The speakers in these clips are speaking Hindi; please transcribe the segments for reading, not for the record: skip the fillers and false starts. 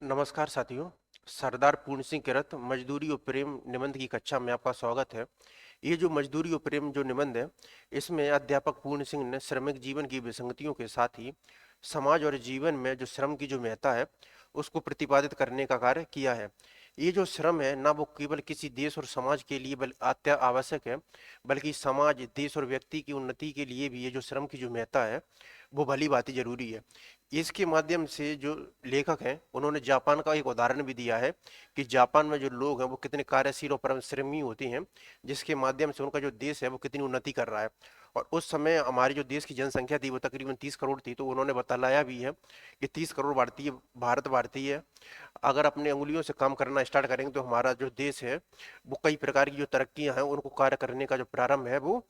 नमस्कार साथियों। सरदार पूर्ण सिंह किरत मजदूरी और प्रेम निबंध की कक्षा में आपका स्वागत है। ये जो मजदूरी और प्रेम जो निबंध है, इसमें अध्यापक पूर्ण सिंह ने श्रमिक जीवन की विसंगतियों के साथ ही समाज और जीवन में जो श्रम की जो महत्ता है उसको प्रतिपादित करने का कार्य किया है। ये जो श्रम है ना वो केवल किसी देश और समाज के लिए बल अत्य आवश्यक है, बल्कि समाज, देश और व्यक्ति की उन्नति के लिए भी ये जो श्रम की जो महत्ता है वो भली भांति जरूरी है। इसके माध्यम से जो लेखक हैं उन्होंने जापान का एक उदाहरण भी दिया है कि जापान में जो लोग हैं वो कितने कार्यशील और परिश्रमी होते हैं, जिसके माध्यम से उनका जो देश है वो कितनी उन्नति कर रहा है। और उस समय हमारे जो देश की जनसंख्या थी वो तकरीबन 30 करोड़ थी, तो उन्होंने बताया भी है कि 30 करोड़ भारतीय अगर अपने उंगलियों से काम करना स्टार्ट करेंगे तो हमारा जो देश है वो कई प्रकार की जो तरक्कियां हैं उनको कार्य करने का जो प्रारंभ है वो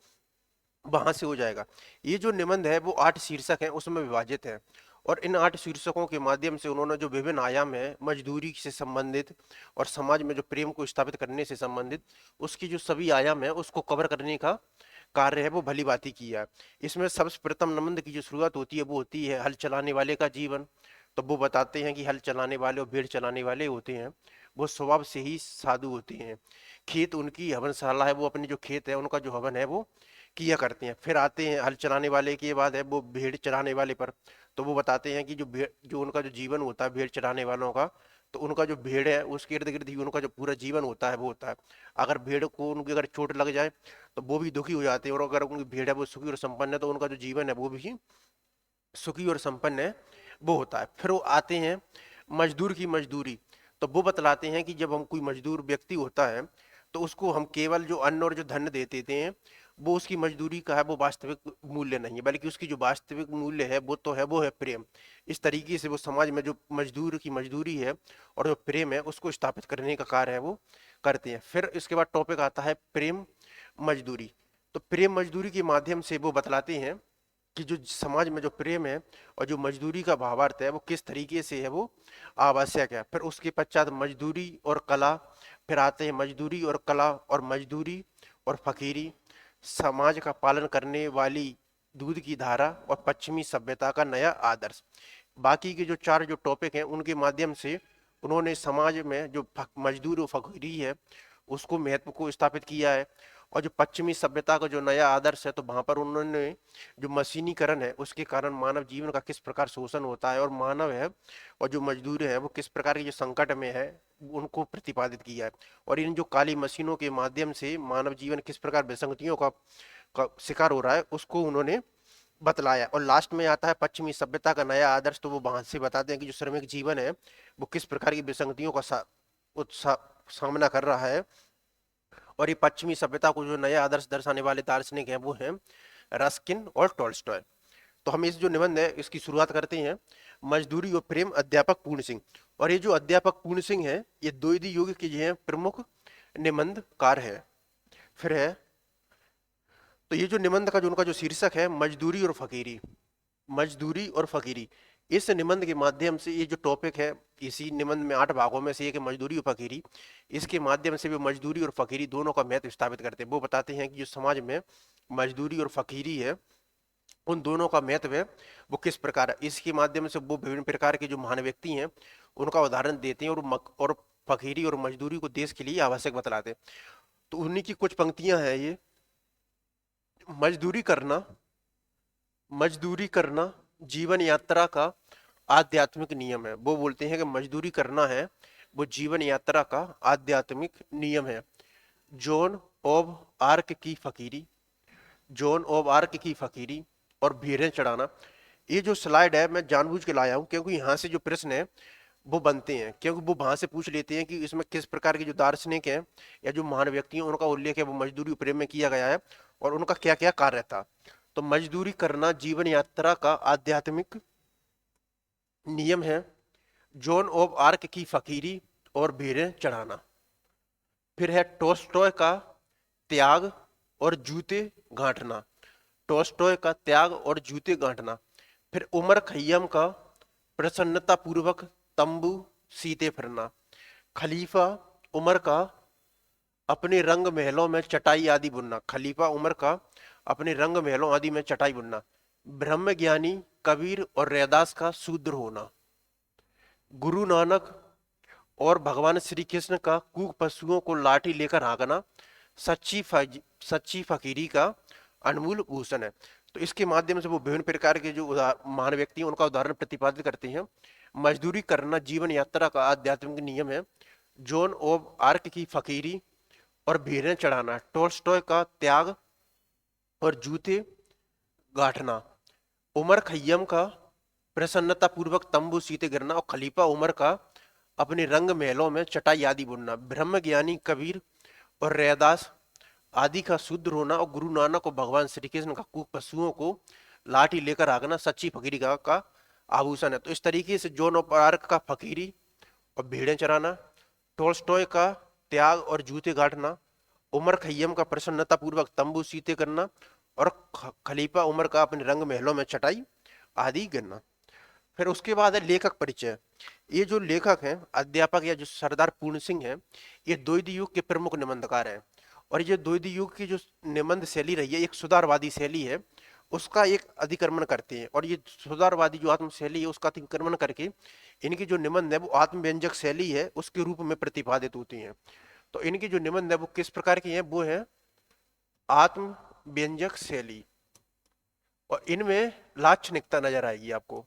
वहां से हो जाएगा। ये जो निबंध है वो 8 शीर्षक हैं उसमें विभाजित है, और इन 8 शीर्षकों के माध्यम से उन्होंने जो विभिन्न आयाम है मजदूरी से संबंधित और समाज में जो प्रेम को स्थापित करने से संबंधित उसकी जो सभी आयाम है उसको कवर करने का कार्य है वो भली भांति किया है। इसमें सबसे प्रथम निबंध की जो शुरुआत होती है वो होती है हल चलाने वाले का जीवन। तो वो बताते हैं कि हल चलाने वाले और भेड़ चलाने वाले होते हैं वो स्वभाव से ही साधु होते हैं। खेत उनकी हवनशाला है, वो अपने जो खेत है उनका जो हवन है वो किया करते हैं। फिर आते हैं हल चलाने वाले के बाद है वो भेड़ चराने वाले पर। तो वो बताते हैं कि जो भेड़, जो उनका जो जीवन होता है भेड़ चराने वालों का, तो उनका जो भेड़ है उसके इर्द गिर्द ही उनका जो पूरा जीवन होता है वो होता है। अगर भेड़ को उनकी अगर चोट लग जाए तो वो भी दुखी हो जाते हैं, और अगर उनकी भेड़ है वो सुखी और संपन्न है तो उनका जो जीवन है वो भी सुखी और संपन्न है वो होता है। फिर वो आते हैं मजदूर की मजदूरी। तो वो बतलाते हैं कि जब हम कोई मजदूर व्यक्ति होता है तो उसको हम केवल जो अन्न और जो धन दे देते हैं वो उसकी मजदूरी का है, वो वास्तविक मूल्य नहीं है, बल्कि उसकी जो वास्तविक मूल्य है वो है प्रेम। इस तरीके से वो समाज में जो मजदूर की मजदूरी है और जो प्रेम है उसको स्थापित करने का कार्य है वो करते हैं। फिर इसके बाद टॉपिक आता है प्रेम मजदूरी। तो प्रेम मजदूरी के माध्यम से वो बतलाते हैं कि जो समाज में जो प्रेम है और जो मजदूरी का भावार्थ है वो किस तरीके से है वो आवश्यक है। फिर उसके पश्चात मजदूरी और कला। फिर आते हैं मजदूरी और कला और मजदूरी और फकीरी, समाज का पालन करने वाली दूध की धारा और पश्चिमी सभ्यता का नया आदर्श। बाकी के जो 4 जो टॉपिक हैं उनके माध्यम से उन्होंने समाज में जो मजदूर और फकीरी है उसको महत्व को स्थापित किया है। और जो पश्चिमी सभ्यता का जो नया आदर्श है तो वहां पर उन्होंने जो मशीनीकरण है उसके कारण मानव जीवन का किस प्रकार शोषण होता है और मानव है और जो मजदूर है वो किस प्रकार के जो संकट में है उनको प्रतिपादित किया है। और इन जो काली मशीनों के माध्यम से मानव जीवन किस प्रकार विसंगतियों का शिकार हो रहा है उसको उन्होंने बतलाया। और लास्ट में आता है पश्चिमी सभ्यता का नया आदर्श। तो वो वहां से बताते हैं कि जो श्रमिक जीवन है वो किस प्रकार की विसंगतियों का सामना कर रहा है। और ये पश्चिमी सभ्यता को जो नया आदर्श दर्शाने वाले दार्शनिक हैं वो हैं रस्किन और टॉल्स्टॉय। तो हम इस जो निबंध है इसकी शुरुआत करते हैं मजदूरी और प्रेम, अध्यापक पूर्ण सिंह। और ये जो अध्यापक पूर्ण सिंह है ये द्वैधी युग के जो है प्रमुख निबंधकार है। फिर है तो ये जो निबंध का जो उनका जो शीर्षक है मजदूरी और फकीरी, मजदूरी और फकीरी। इस निबंध के माध्यम से ये जो टॉपिक है इसी निबंध में 8 भागों में से एक है मजदूरी और फकीरी। इसके माध्यम से वे मजदूरी और फकीरी दोनों का महत्व स्थापित करते हैं। वो बताते हैं कि जो समाज में मजदूरी और फकीरी है उन दोनों का महत्व है वो किस प्रकार है। इसके माध्यम से वो विभिन्न प्रकार के जो महान व्यक्ति हैं उनका उदाहरण देते हैं और फकीरी और मजदूरी को देश के लिए आवश्यक बतलाते हैं। तो उन्हीं की कुछ पंक्तियां हैं ये। मजदूरी करना, मजदूरी करना जीवन यात्रा का आध्यात्मिक नियम है। वो बोलते हैं कि मजदूरी करना है वो जीवन यात्रा का आध्यात्मिक नियम है। जॉन ऑफ आर्क की फकीरी, जॉन ऑफ आर्क की फकीरी और भेड़ें चढ़ाना। ये जो स्लाइड है मैं जानबूझ के लाया हूं क्योंकि यहाँ से जो प्रश्न है वो बनते हैं, क्योंकि वो वहां से पूछ लेते हैं कि इसमें किस प्रकार के जो दार्शनिक हैं या जो महान व्यक्ति हैं उनका उल्लेख है वो मजदूरी प्रेम में किया गया है और उनका क्या क्या कार्य था। तो मजदूरी करना जीवन यात्रा का आध्यात्मिक नियम है। जॉन ऑफ आर्क की फकीरी और भेड़ें चढ़ाना। फिर है टोस्टॉय का त्याग और जूते गांठना, टोस्टॉय का त्याग और जूते गांठना। फिर उमर खैयम का प्रसन्नता पूर्वक तंबू सीते फिरना। खलीफा उमर का अपने रंग महलों में चटाई आदि बुनना, खलीफा उमर का अपने रंग महलों आदि में चटाई बुनना। ब्रह्म ज्ञानी कबीर और रैदास का शूद्र होना। गुरु नानक और भगवान श्री कृष्ण का कूक पशुओं को लाठी लेकर हाँकना सच्ची फकीरी का अनमोल भूषण है। तो इसके माध्यम से वो विभिन्न प्रकार के जो महान व्यक्ति हैं उनका उदाहरण प्रतिपादित करते हैं। मजदूरी करना जीवन यात्रा का आध्यात्मिक नियम है। जोन ऑफ आर्क की फकीरी और भेड़ें चढ़ाना, टोल्स्टॉय का त्याग और जूते गांठना, उमर खय्यम का प्रसन्नता पूर्वक तंबू सीते गिरना और खलीफा उमर का अपने रंग महलों में चटाई आदि बुनना, ब्रह्म ज्ञानी कबीर और रैदास आदि का शुद्ध होना और गुरु नानक को भगवान श्री कृष्ण का कूक पशुओं को लाठी लेकर आगना सच्ची फकीरी का आभूषण है। तो इस तरीके से जोन ऑफ आर्क का फकीरी और भेड़ें चराना, टोल्स्टॉय का त्याग और जूते गांठना, उमर खय्यम का प्रसन्नता पूर्वक तंबू सीते करना और खलीफा उमर का अपने रंग महलों में चटाई आदि गिरना। फिर उसके बाद है लेखक परिचय। ये जो लेखक हैं अध्यापक या जो सरदार पूर्ण सिंह हैं, ये द्वैध युग के प्रमुख निबंधकार हैं। और ये द्वैध युग की जो निबंध शैली रही है एक सुधारवादी शैली है, उसका एक अधिक्रमण करते हैं। और ये सुधारवादी जो आत्म शैली है उसका अतिक्रमण करके इनकी जो निबंध है वो आत्मव्यंजक शैली है उसके रूप में प्रतिपादित होती है। तो इनकी जो निबंध है वो किस प्रकार की है, वो है आत्म व्यंजक शैली। और इनमें लाक्षणिकता नजर आएगी आपको,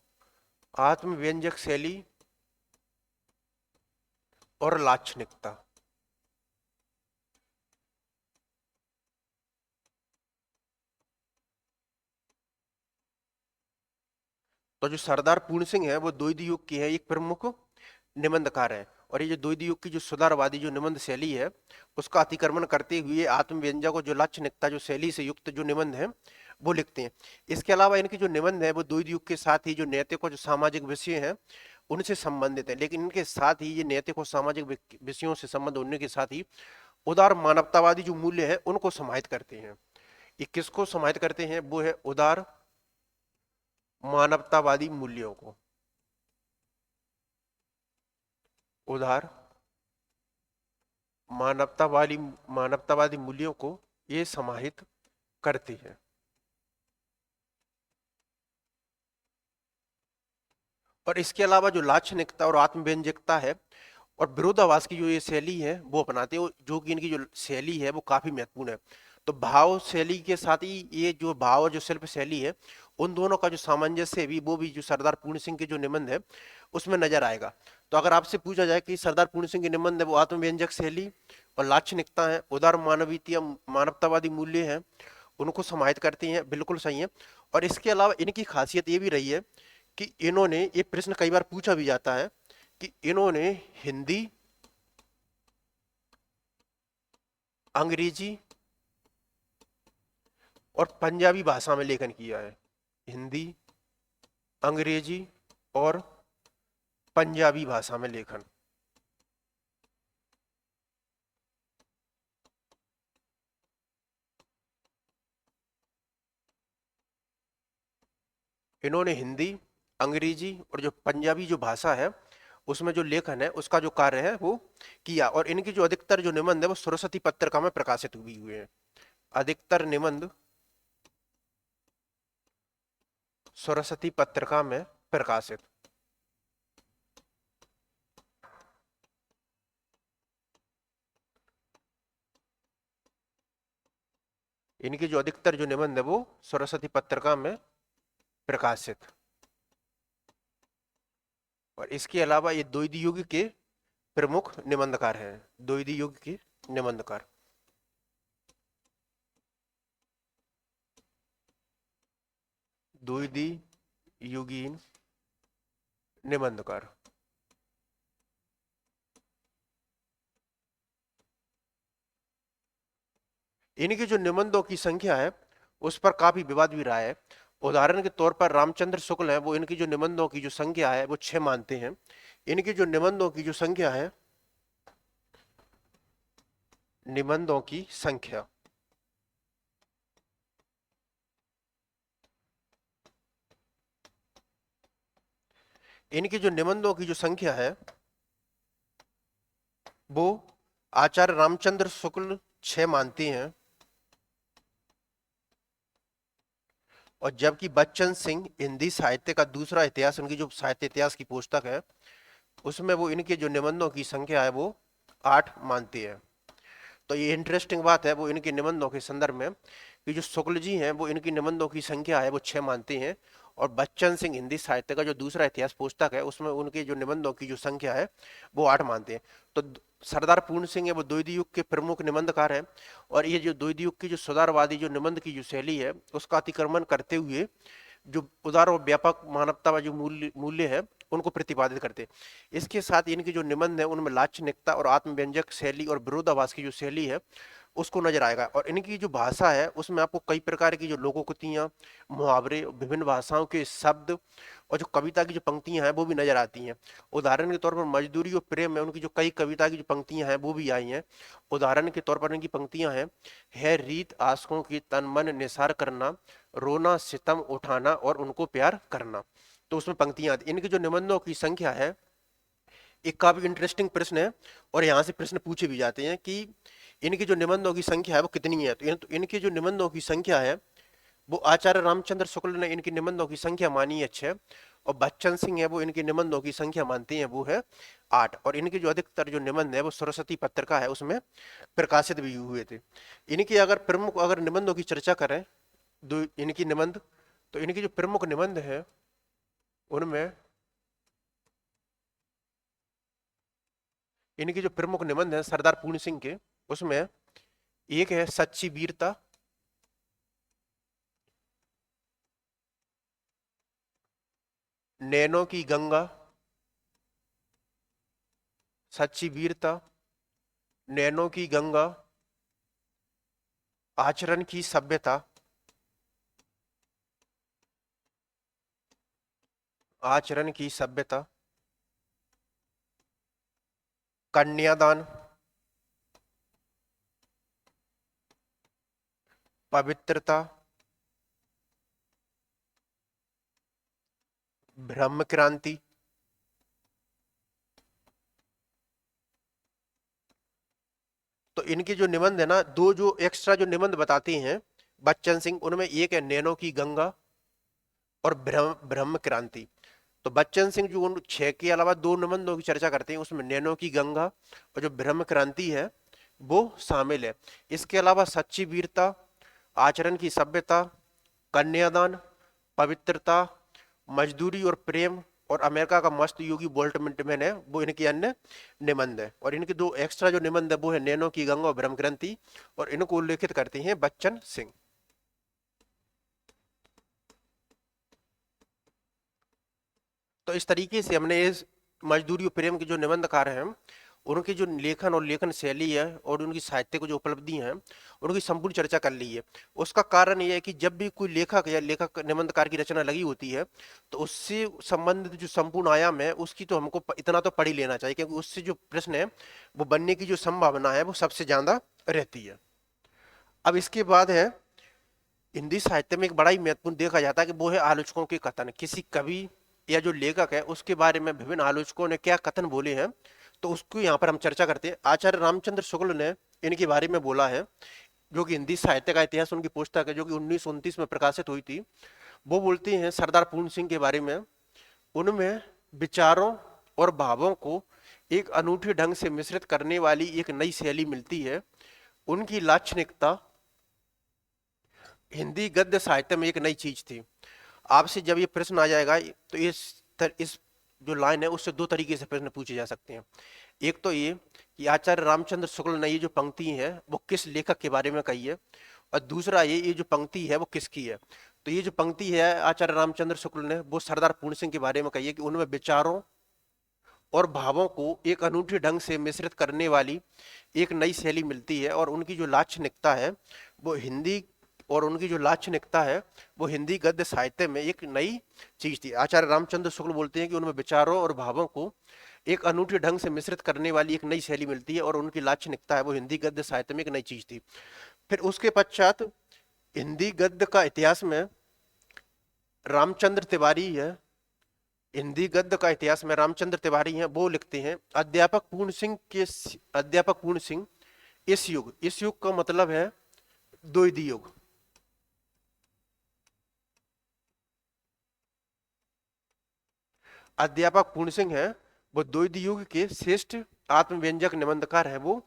आत्म व्यंजक शैली और लाक्षणिकता। तो जो सरदार पूर्ण सिंह है वो द्वैध युग की है एक प्रमुख निबंधकार है। और ये जो द्वैध युग की जो सुधारवादी जो निबंध शैली है उसका अतिक्रमण करते हुए आत्म व्यंजक और जो लाक्षणिकता जो शैली से युक्त जो निबंध है वो लिखते हैं। इसके अलावा इनकी जो निबंध है वो द्वैध युग के साथ ही जो नैतिक और जो सामाजिक विषय हैं उनसे संबंधित है। लेकिन इनके साथ ही ये नैतिक और सामाजिक विषयों से संबंध होने के साथ ही उदार मानवतावादी जो मूल्य है उनको समाहित करते हैं। ये किसको समाहित करते हैं, वो है उदार मानवतावादी मूल्यों को, उदार मानवतावादी मूल्यों को ये समाहित करती है। और इसके अलावा जो लाक्षणिकता और आत्मव्यंजकता है और विरोधाभास की जो ये शैली है वो अपनाते हैं, जो कि इनकी जो शैली है वो काफी महत्वपूर्ण है। तो भाव शैली के साथ ही ये जो भाव और जो शिल्प शैली है उन दोनों का जो सामंजस्य है भी वो भी जो सरदार पूर्ण सिंह के जो निबंध है उसमें नजर आएगा। तो अगर आपसे पूछा जाए कि सरदार पूर्ण सिंह के निबंध है वो आत्मव्यंजक शैली और लाक्षणिकता है, उदार मानवीय मानवतावादी मूल्य है, उनको समाहित करती हैं, बिल्कुल सही है। और इसके अलावा इनकी खासियत ये भी रही है कि इन्होंने, ये प्रश्न कई बार पूछा भी जाता है कि इन्होंने हिंदी, अंग्रेजी और पंजाबी भाषा में लेखन किया है। हिंदी, अंग्रेजी और पंजाबी भाषा में लेखन। इन्होंने हिंदी, अंग्रेजी और जो पंजाबी जो भाषा है उसमें जो लेखन है उसका जो कार्य है वो किया। और इनकी जो अधिकतर जो निबंध है वो सरस्वती पत्रिका में प्रकाशित हुए हैं। अधिकतर निबंध सरस्वती पत्रिका में प्रकाशित। इनकी जो अधिकतर जो निबंध है वो सरस्वती पत्रिका में प्रकाशित। और इसके अलावा ये द्वैध युग के प्रमुख निबंधकार हैं, द्वैध युग के निबंधकार। द्वैध युगीन निबंधकार। इनकी जो निबंधों की संख्या है उस पर काफी विवाद भी रहा है। उदाहरण के तौर पर रामचंद्र शुक्ल है वो इनकी जो निबंधों की जो संख्या है वो 6 मानते हैं। इनकी जो निबंधों की जो संख्या है, निबंधों की संख्या, इनकी जो निबंधों की जो संख्या है वो आचार्य रामचंद्र शुक्ल 6 मानते हैं। और जबकि बच्चन सिंह हिंदी साहित्य का दूसरा इतिहास, उनकी जो साहित्य इतिहास की पुस्तक है उसमें वो इनके जो निबंधों की संख्या है वो 8 मानती है। तो ये इंटरेस्टिंग बात है वो इनके निबंधों के संदर्भ में कि जो शुक्ल जी हैं वो इनकी निबंधों की संख्या है वो 6 मानते हैं, और बच्चन सिंह हिंदी साहित्य का जो दूसरा इतिहास पुस्तक है उसमें उनके जो निबंधों की जो संख्या है वो 8 मानते हैं। तो सरदार पूर्ण सिंह है वो द्वितीय युग के प्रमुख निबंधकार हैं, और ये जो द्वितीय युग की जो सुधारवादी जो निबंध की जो शैली है उसका अतिक्रमण करते हुए जो उदार और व्यापक मानवतावादी जो मूल्य मूल्य है उनको प्रतिपादित करते हैं। इसके साथ इनके जो निबंध है उनमें लाक्षणिकता और आत्मव्यंजक शैली और विरोधाभास की जो शैली है उसको नजर आएगा। और इनकी जो भाषा है उसमें आपको कई प्रकार की जो लोकोक्तियां, मुहावरे, विभिन्न भाषाओं के शब्द और जो कविता की जो पंक्तियां हैं वो भी नजर आती हैं। उदाहरण के तौर पर मजदूरी और प्रेम में उनकी जो कई कविता की जो पंक्तियां हैं वो भी आई हैं। उदाहरण के तौर पर इनकी पंक्तियां हैं, है रीत आशकों की तन मन निसार करना, रोना सितम उठाना और उनको प्यार करना। तो उसमें पंक्तियां आती। इनके जो निबंधों की संख्या है, एक काफी इंटरेस्टिंग प्रश्न है और यहाँ से प्रश्न पूछे भी जाते हैं कि इनकी जो निबंधों की संख्या है वो कितनी है। तो इनकी जो निबंधों की संख्या है वो आचार्य रामचंद्र शुक्ल ने इनकी निबंधों की संख्या मानी है 6, और बच्चन सिंह है वो इनकी निबंधों की संख्या मानते हैं वो है 8। और इनके जो अधिकतर जो निबंध है वो सरस्वती पत्रिका है उसमें प्रकाशित भी हुए थे। इनकी अगर प्रमुख अगर निबंधों की चर्चा करें, दो इनकी निबंध, तो इनकी जो प्रमुख निबंध है उनमें इनके जो प्रमुख निबंध हैं सरदार पूर्ण सिंह के, उसमें एक है सच्ची वीरता, नैनों की गंगा, सच्ची वीरता, नैनों की गंगा, आचरण की सभ्यता, आचरण की सभ्यता, कन्यादान, पवित्रता, ब्रह्म क्रांति। तो इनके जो निबंध है ना, दो जो एक्स्ट्रा जो निबंध बताते हैं बच्चन सिंह, उनमें एक है नैनों की गंगा और ब्रह्म ब्रह्म क्रांति। तो बच्चन सिंह जो उन 6 के अलावा दो निबंधों की चर्चा करते हैं उसमें नैनों की गंगा और जो ब्रह्म क्रांति है वो शामिल है। इसके अलावा सच्ची वीरता, आचरण की सभ्यता, कन्यादान, पवित्रता, मजदूरी और प्रेम और अमेरिका का मस्त योगी बोल्ट मैन है वो इनके अन्य निबंध है। और इनके दो एक्स्ट्रा जो निबंध है वो है नैनो की गंगा और ब्रह्म ग्रंथि, और इनको उल्लेखित करते हैं बच्चन सिंह। तो इस तरीके से हमने इस मजदूरी और प्रेम के जो निबंधकार हैं उनके जो लेखन और लेखन शैली है और उनकी साहित्य को जो उपलब्धि हैं उनकी संपूर्ण चर्चा कर ली है। उसका कारण यह है कि जब भी कोई लेखक या लेखक निबंधकार की रचना लगी होती है तो उससे संबंधित जो संपूर्ण आयाम है उसकी तो हमको इतना तो पढ़ ही लेना चाहिए, क्योंकि उससे जो प्रश्न है वो बनने की जो संभावना है वो सबसे ज्यादा रहती है। अब इसके बाद है हिंदी साहित्य में एक बड़ा ही महत्वपूर्ण देखा जाता है कि वो है आलोचकों के कथन। किसी कवि या जो लेखक है उसके बारे में विभिन्न आलोचकों ने क्या कथन बोले हैं तो उसको यहाँ पर हम चर्चा करते हैं। आचार्य रामचंद्र शुक्ल ने इनके बारे में बोला है, जो कि हिंदी साहित्य का इतिहास उनकी पुस्तक है जो कि 1929 में प्रकाशित हुई थी। वो बोलते हैं सरदार पूर्ण सिंह के बारे में, उनमें विचारों और भावों को एक अनूठे ढंग से मिश्रित करने वाली एक नई शैली मिलती है। उनकी लाक्षणिकता हिंदी गद्य साहित्य में एक नई चीज थी। आपसे जब ये प्रश्न आ जाएगा तो इस जो लाइन है उससे दो तरीके से प्रश्न पूछे जा सकते हैं। एक तो ये कि आचार्य रामचंद्र शुक्ल ने ये जो पंक्ति है वो किस लेखक के बारे में कही है, और दूसरा ये जो पंक्ति है वो किसकी है। तो ये जो पंक्ति है आचार्य रामचंद्र शुक्ल ने वो सरदार पूर्ण सिंह के बारे में कही है कि उनमें विचारों और भावों को एक अनूठे ढंग से मिश्रित करने वाली एक नई शैली मिलती है, और उनकी जो लाक्षणिकता है वो हिंदी और उनकी जो लाक्षणिकता है वो हिंदी गद्य साहित्य में एक नई चीज थी। आचार्य रामचंद्र शुक्ल बोलते हैं कि उनमें विचारों और भावों को एक अनूठे ढंग से मिश्रित करने वाली एक नई शैली मिलती है, और उनकी लाक्षणिकता है वो हिंदी गद्य साहित्य में एक नई चीज थी। फिर उसके पश्चात हिंदी गद्य का इतिहास में रामचंद्र तिवारी है, हिंदी गद्य का इतिहास में रामचंद्र तिवारी हैं, वो लिखते हैं अध्यापक पूर्ण सिंह इस युग का मतलब है द्वितीय युग। अध्यापक पूर्ण सिंह है वो द्वैध युग के श्रेष्ठ आत्मव्यंजक निबंधकार हैं, वो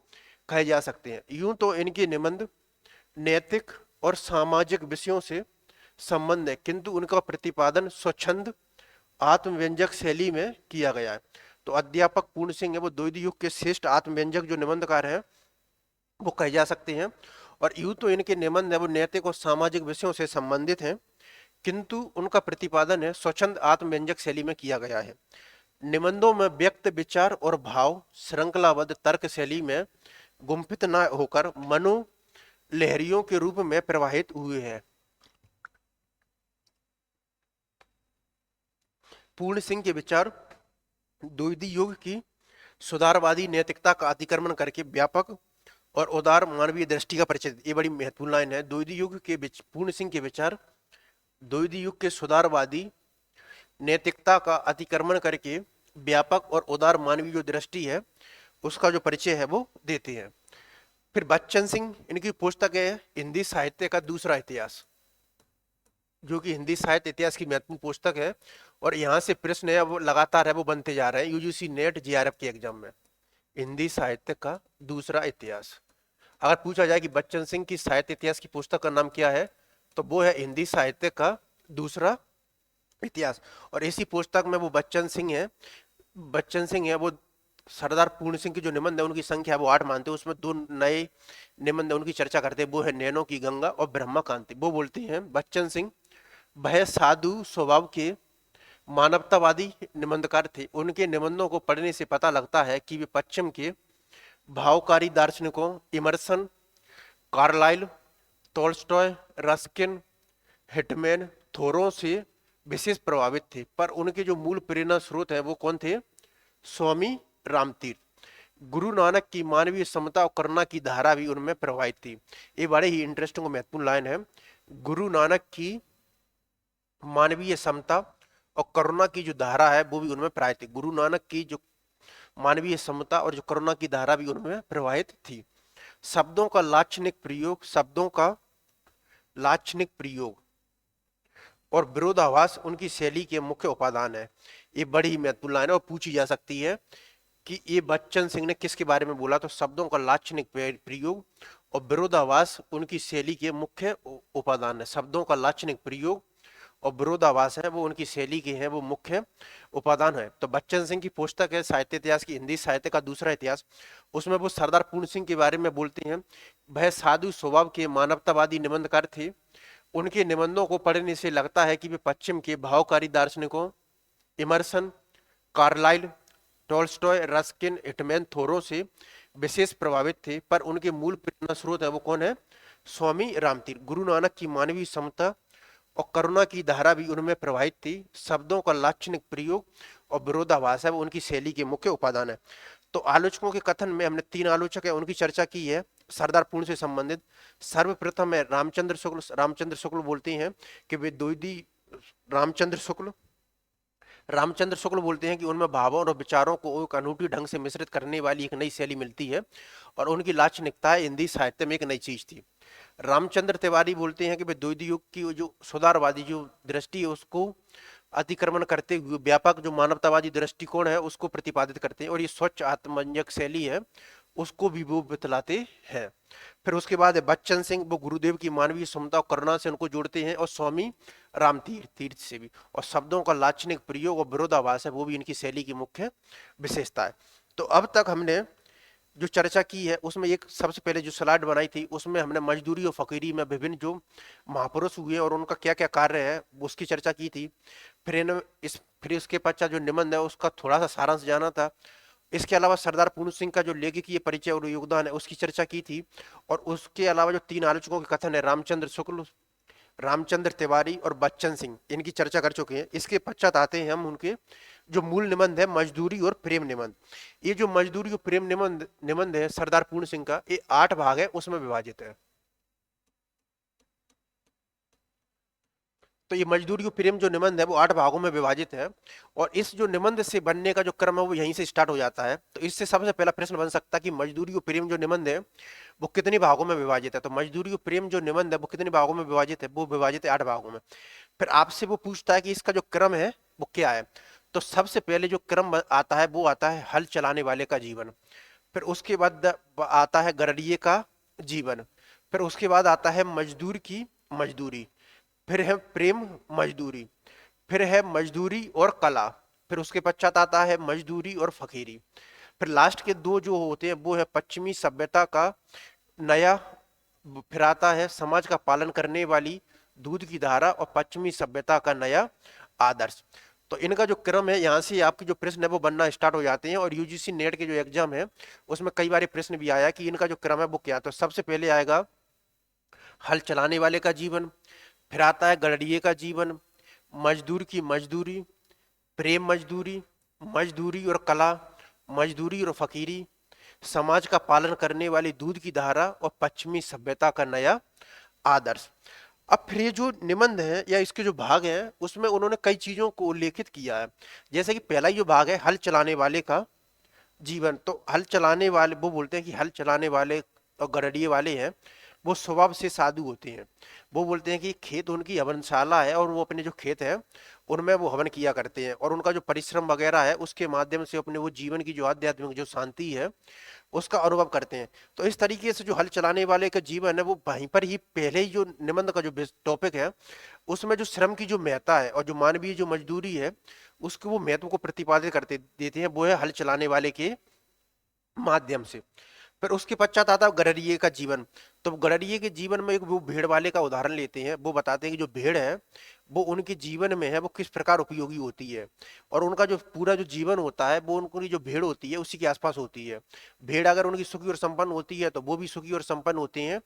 कहे जा सकते हैं। यूं तो इनके निबंध नैतिक और सामाजिक विषयों से संबंध है, किंतु उनका प्रतिपादन स्वच्छंद आत्मव्यंजक शैली में किया गया है। तो अध्यापक पूर्ण सिंह है वो द्वैध युग के श्रेष्ठ आत्मव्यंजक जो निबंधकार हैं वो कहे जा सकते हैं। और यूं तो इनके निबंध है वो नैतिक और सामाजिक विषयों से संबंधित हैं, किंतु उनका प्रतिपादन है स्वच्छंद आत्मव्यंजक शैली में किया गया है। निबंधों में व्यक्त विचार और भाव श्रृंखलाबद्ध तर्क शैली में गुम्फित न होकर मनो लहरियों के रूप में प्रवाहित हुए हैं। पूर्ण सिंह के विचार द्वैध युग की सुधारवादी नैतिकता का अतिक्रमण करके व्यापक और उदार मानवीय दृष्टि का परिचय। ये बड़ी महत्वपूर्ण लाइन है। द्वैध युग के पूर्ण सिंह के विचार द्वैध युग के सुधारवादी नैतिकता का अतिक्रमण करके व्यापक और उदार मानवीय जो दृष्टि है उसका जो परिचय है वो देते हैं। फिर बच्चन सिंह, इनकी पुस्तक है हिंदी साहित्य का दूसरा इतिहास, जो कि हिंदी साहित्य इतिहास की महत्वपूर्ण पुस्तक है। और यहाँ से प्रश्न है वो लगातार है वो बनते जा रहे हैं यूजीसी नेट जीआरएफ के एग्जाम में। हिंदी साहित्य का दूसरा इतिहास, अगर पूछा जाए कि बच्चन सिंह की साहित्य इतिहास की पुस्तक का नाम क्या है, तो वो है हिंदी साहित्य का दूसरा इतिहास। और इसी पुस्तक में वो बच्चन सिंह है वो सरदार पूर्ण सिंह की जो निबंध है उनकी संख्या वो 8 मानते हैं। उसमें 2 नए निबंध उनकी चर्चा करते हैं, वो है नैनो की गंगा और ब्रह्मा कांति। वो बोलते हैं बच्चन सिंह भय साधु स्वभाव के मानवतावादी निबंधकार थे। उनके निबंधों को पढ़ने से पता लगता है कि वे पश्चिम के भावकारी दार्शनिकों Emerson, Carlyle, Tolstoy, Ruskin, Whitman, Thoreau से विशेष प्रभावित थे, पर उनके जो मूल प्रेरणा स्रोत है वो कौन थे? स्वामी रामतीर्थ। गुरु नानक की मानवीय समता और करुणा की धारा भी उनमें प्रभावित थी। ये बड़े ही इंटरेस्टिंग और महत्वपूर्ण लाइन है। गुरु नानक की मानवीय समता और करुणा की जो धारा है वो भी उनमें प्रभावित थी। गुरु नानक की जो मानवीय समता और जो करुणा की धारा भी उनमें प्रभावित थी। शब्दों का लाक्षणिक प्रयोग और विरोधाभास उनकी शैली के मुख्य उपादान है। ये बड़ी महत्वपूर्ण लाइन है और पूछी जा सकती है कि ये बच्चन सिंह ने किसके बारे में बोला, तो शब्दों का लाक्षणिक प्रयोग और विरोधाभास उनकी शैली के मुख्य उपादान है। शब्दों का लाक्षणिक प्रयोग और विरोधाभास है वो उनकी शैली के हैं वो मुख्य उपादान है। तो बच्चन सिंह की पुस्तक है साहित्य इतिहास की हिंदी साहित्य का दूसरा इतिहास। उसमें वो सरदार पूर्ण सिंह के बारे में बोलते हैं वह साधु स्वभाव के मानवतावादी निबंधकार थे। उनके निबंधों को पढ़ने से लगता है कि वे पश्चिम के भावकारी दार्शनिकों Emerson, Carlyle, Tolstoy, Ruskin, Whitman, Thoreau से विशेष प्रभावित थे, पर उनके मूल प्रेरणा स्रोत है वो कौन है? स्वामी रामतीर्थ। गुरु नानक की मानवीय समता और करुणा की धारा भी उनमें प्रभावित थी। शब्दों का लाक्षणिक प्रयोग और विरोधाभास है वो उनकी शैली के मुख्य उपादान है। तो आलोचकों के कथन में हमने 3 आलोचक है उनकी चर्चा की है सरदार पूर्ण से संबंधित। सर्वप्रथम है रामचंद्र शुक्ल बोलते हैं कि वे द्वैधी रामचंद्र शुक्ल बोलते हैं कि उनमें भावों और विचारों को एक अनूठी ढंग से मिश्रित करने वाली एक नई शैली मिलती है और उनकी लाक्षणिकता हिंदी साहित्य में एक नई चीज थी। रामचंद्र तिवारी बोलते हैं कि वे द्वैध युग की जो सुधारवादी जो दृष्टि है उसको अतिक्रमण करते हुए व्यापक जो मानवतावादी दृष्टिकोण है उसको प्रतिपादित करते हैं और ये स्वच्छ आत्मंजक शैली है उसको भी वो बतलाते हैं। फिर उसके बाद है बच्चन सिंह, वो गुरुदेव की मानवीय समता और करुणा से उनको जोड़ते हैं और स्वामी रामतीर्थ से भी। और शब्दों का लाक्षणिक प्रयोग और विरोधाभास है वो भी इनकी शैली की मुख्य विशेषता है। तो अब तक हमने जो चर्चा की है उसमें एक सबसे पहले जो स्लाइड बनाई थी उसमें हमने मजदूरी और फकीरी में विभिन्न जो महापुरुष हुए और उनका क्या क्या कार्य है उसकी चर्चा की थी। फिर इसके पश्चात जो निबंध है उसका थोड़ा सा सारांश जाना था। इसके अलावा सरदार पूर्ण सिंह का जो लेखकीय परिचय और योगदान है उसकी चर्चा की थी। और उसके अलावा जो 3 आलोचकों के कथन है रामचंद्र शुक्ल, रामचंद्र तिवारी और बच्चन सिंह, इनकी चर्चा कर चुके हैं। इसके पश्चात आते हैं हम उनके जो मूल निबंध है मजदूरी और प्रेम निबंध। ये जो मजदूरी और प्रेम निबंध है सरदार पूर्ण सिंह का, ये 8 भाग है उसमें विभाजित है। तो ये मजदूरी और प्रेम जो निबंध है वो 8 भागों में विभाजित है और इस जो निबंध से बनने का जो क्रम है वो यहीं से स्टार्ट हो जाता है। तो इससे सबसे पहला प्रश्न बन सकता है कि मजदूरी और प्रेम जो निबंध है वो कितने भागों में विभाजित है। तो मजदूरी और प्रेम जो निबंध है वो कितने भागों में विभाजित है? वो विभाजित है 8 भागों में। फिर आपसे वो पूछता है कि इसका जो क्रम है वो क्या है। तो सबसे पहले जो क्रम आता है वो आता है हल चलाने वाले का जीवन। फिर उसके बाद आता है गड़रिये का जीवन। फिर उसके बाद आता है मजदूर की मजदूरी। फिर है प्रेम मजदूरी। फिर है मजदूरी और कला। फिर उसके पश्चात आता है मजदूरी और फकीरी। फिर लास्ट के दो जो होते हैं वो है पश्चिमी सभ्यता का नया। फिर आता है समाज का पालन करने वाली दूध की धारा और पश्चिमी सभ्यता का नया आदर्श। तो इनका जो क्रम है यहाँ से आपके जो प्रश्न है वो बनना स्टार्ट हो जाते हैं। और यूजीसी नेट के जो एग्जाम है उसमें कई बार प्रश्न भी आया कि इनका जो क्रम है वो क्या। तो सबसे पहले आएगा हल चलाने वाले का जीवन। फिर आता है गड़रिये का जीवन, मजदूर की मजदूरी, प्रेम मजदूरी, मजदूरी और कला, मजदूरी और फकीरी, समाज का पालन करने वाली दूध की धारा और पश्चिमी सभ्यता का नया आदर्श। अब फिर ये जो निबंध है या इसके जो भाग हैं उसमें उन्होंने कई चीजों को उल्लेखित किया है। जैसे कि पहला जो भाग है हल चलाने वाले का जीवन। तो हल चलाने वाले वो बोलते हैं कि हल चलाने वाले और गड़रिये वाले हैं वो स्वभाव से साधु होते हैं। वो बोलते हैं कि खेत उनकी हवनशाला है और वो अपने जो खेत है उनमें वो हवन किया करते हैं और उनका जो परिश्रम वगैरह है उसके माध्यम से अपने वो जीवन की जो आध्यात्मिक जो शांति है उसका अनुभव करते हैं। तो इस तरीके से जो हल चलाने वाले का जीवन है वो वहीं पर ही पहले ही जो निबंध का जो टॉपिक है उसमें जो श्रम की जो महत्ता है और जो मानवीय जो मजदूरी है उसके वो महत्व को प्रतिपादित करते देते हैं वो है हल चलाने वाले के माध्यम से। फिर उसके पश्चात आता है गड़रिये का जीवन। तो गड़रिये के जीवन में एक वो भेड़ वाले का उदाहरण लेते हैं। वो बताते हैं कि जो भेड़ है वो उनके जीवन में है वो किस प्रकार उपयोगी होती है और उनका जो पूरा जो जीवन होता है वो उनकी जो भेड़ होती है उसी के आसपास होती है। भेड़ अगर उनकी सुखी और संपन्न होती है तो वो भी सुखी और संपन्न होते हैं।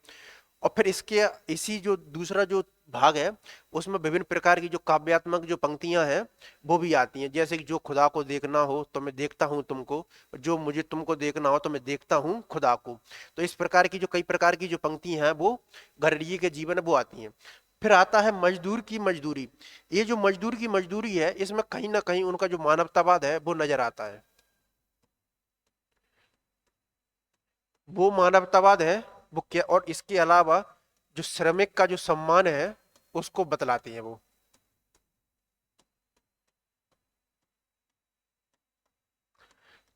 और फिर इसके इसी जो दूसरा जो भाग है उसमें विभिन्न प्रकार की जो काव्यात्मक जो पंक्तियां हैं वो भी आती हैं। जैसे कि जो खुदा को देखना हो तो मैं देखता हूं तुमको, जो मुझे तुमको देखना हो तो मैं देखता हूं खुदा को। तो इस प्रकार की जो कई प्रकार की जो पंक्ति हैं वो गड़रिये के जीवन में वो आती हैं। फिर आता है मजदूर की मजदूरी। ये जो मजदूर की मजदूरी है इसमें कहीं ना कहीं उनका जो मानवतावाद है वो नजर आता है। वो मानवतावाद है वो क्या। और इसके अलावा जो श्रमिक का जो सम्मान है उसको बतलाते हैं वो।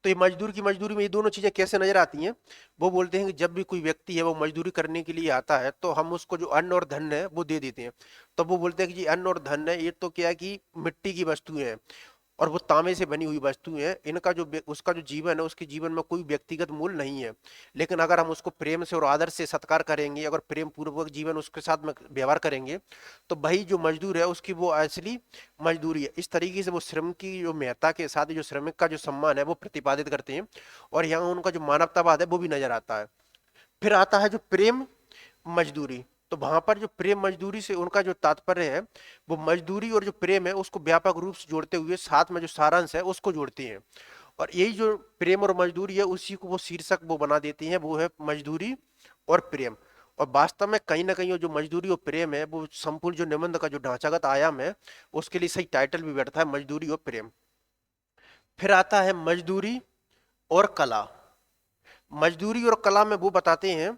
तो ये मजदूर की मजदूरी में ये दोनों चीजें कैसे नजर आती हैं। वो बोलते हैं कि जब भी कोई व्यक्ति है वो मजदूरी करने के लिए आता है तो हम उसको जो अन्न और धन है वो दे देते हैं। तो वो बोलते हैं कि जी अन्न और धन है ये तो क्या है कि मिट्टी की वस्तुएं हैं और वो तांबे से बनी हुई वस्तुएं हैं। इनका जो उसका जो जीवन है उसके जीवन में कोई व्यक्तिगत मूल्य नहीं है। लेकिन अगर हम उसको प्रेम से और आदर से सत्कार करेंगे, अगर प्रेम पूर्वक जीवन उसके साथ में व्यवहार करेंगे तो वही जो मजदूर है उसकी वो असली मजदूरी है। इस तरीके से वो श्रम की जो महत्ता के साथ जो श्रमिक का जो सम्मान है वो प्रतिपादित करते हैं और यहाँ उनका जो मानवतावाद है वो भी नजर आता है। फिर आता है जो प्रेम मजदूरी। तो वहां पर जो प्रेम मजदूरी से उनका जो तात्पर्य है वो मजदूरी और जो प्रेम है उसको व्यापक रूप से जोड़ते हुए साथ में जो सारांश है उसको जोड़ते हैं। और यही जो प्रेम और मजदूरी है उसी को वो शीर्षक वो बना देती हैं, वो है मजदूरी और प्रेम। और वास्तव में कहीं ना कहीं वो जो मजदूरी और प्रेम है वो संपूर्ण जो निबंध का जो ढांचागत आयाम है उसके लिए सही टाइटल भी बैठता है, मजदूरी और प्रेम। फिर आता है मजदूरी और कला। मजदूरी और कला में वो बताते हैं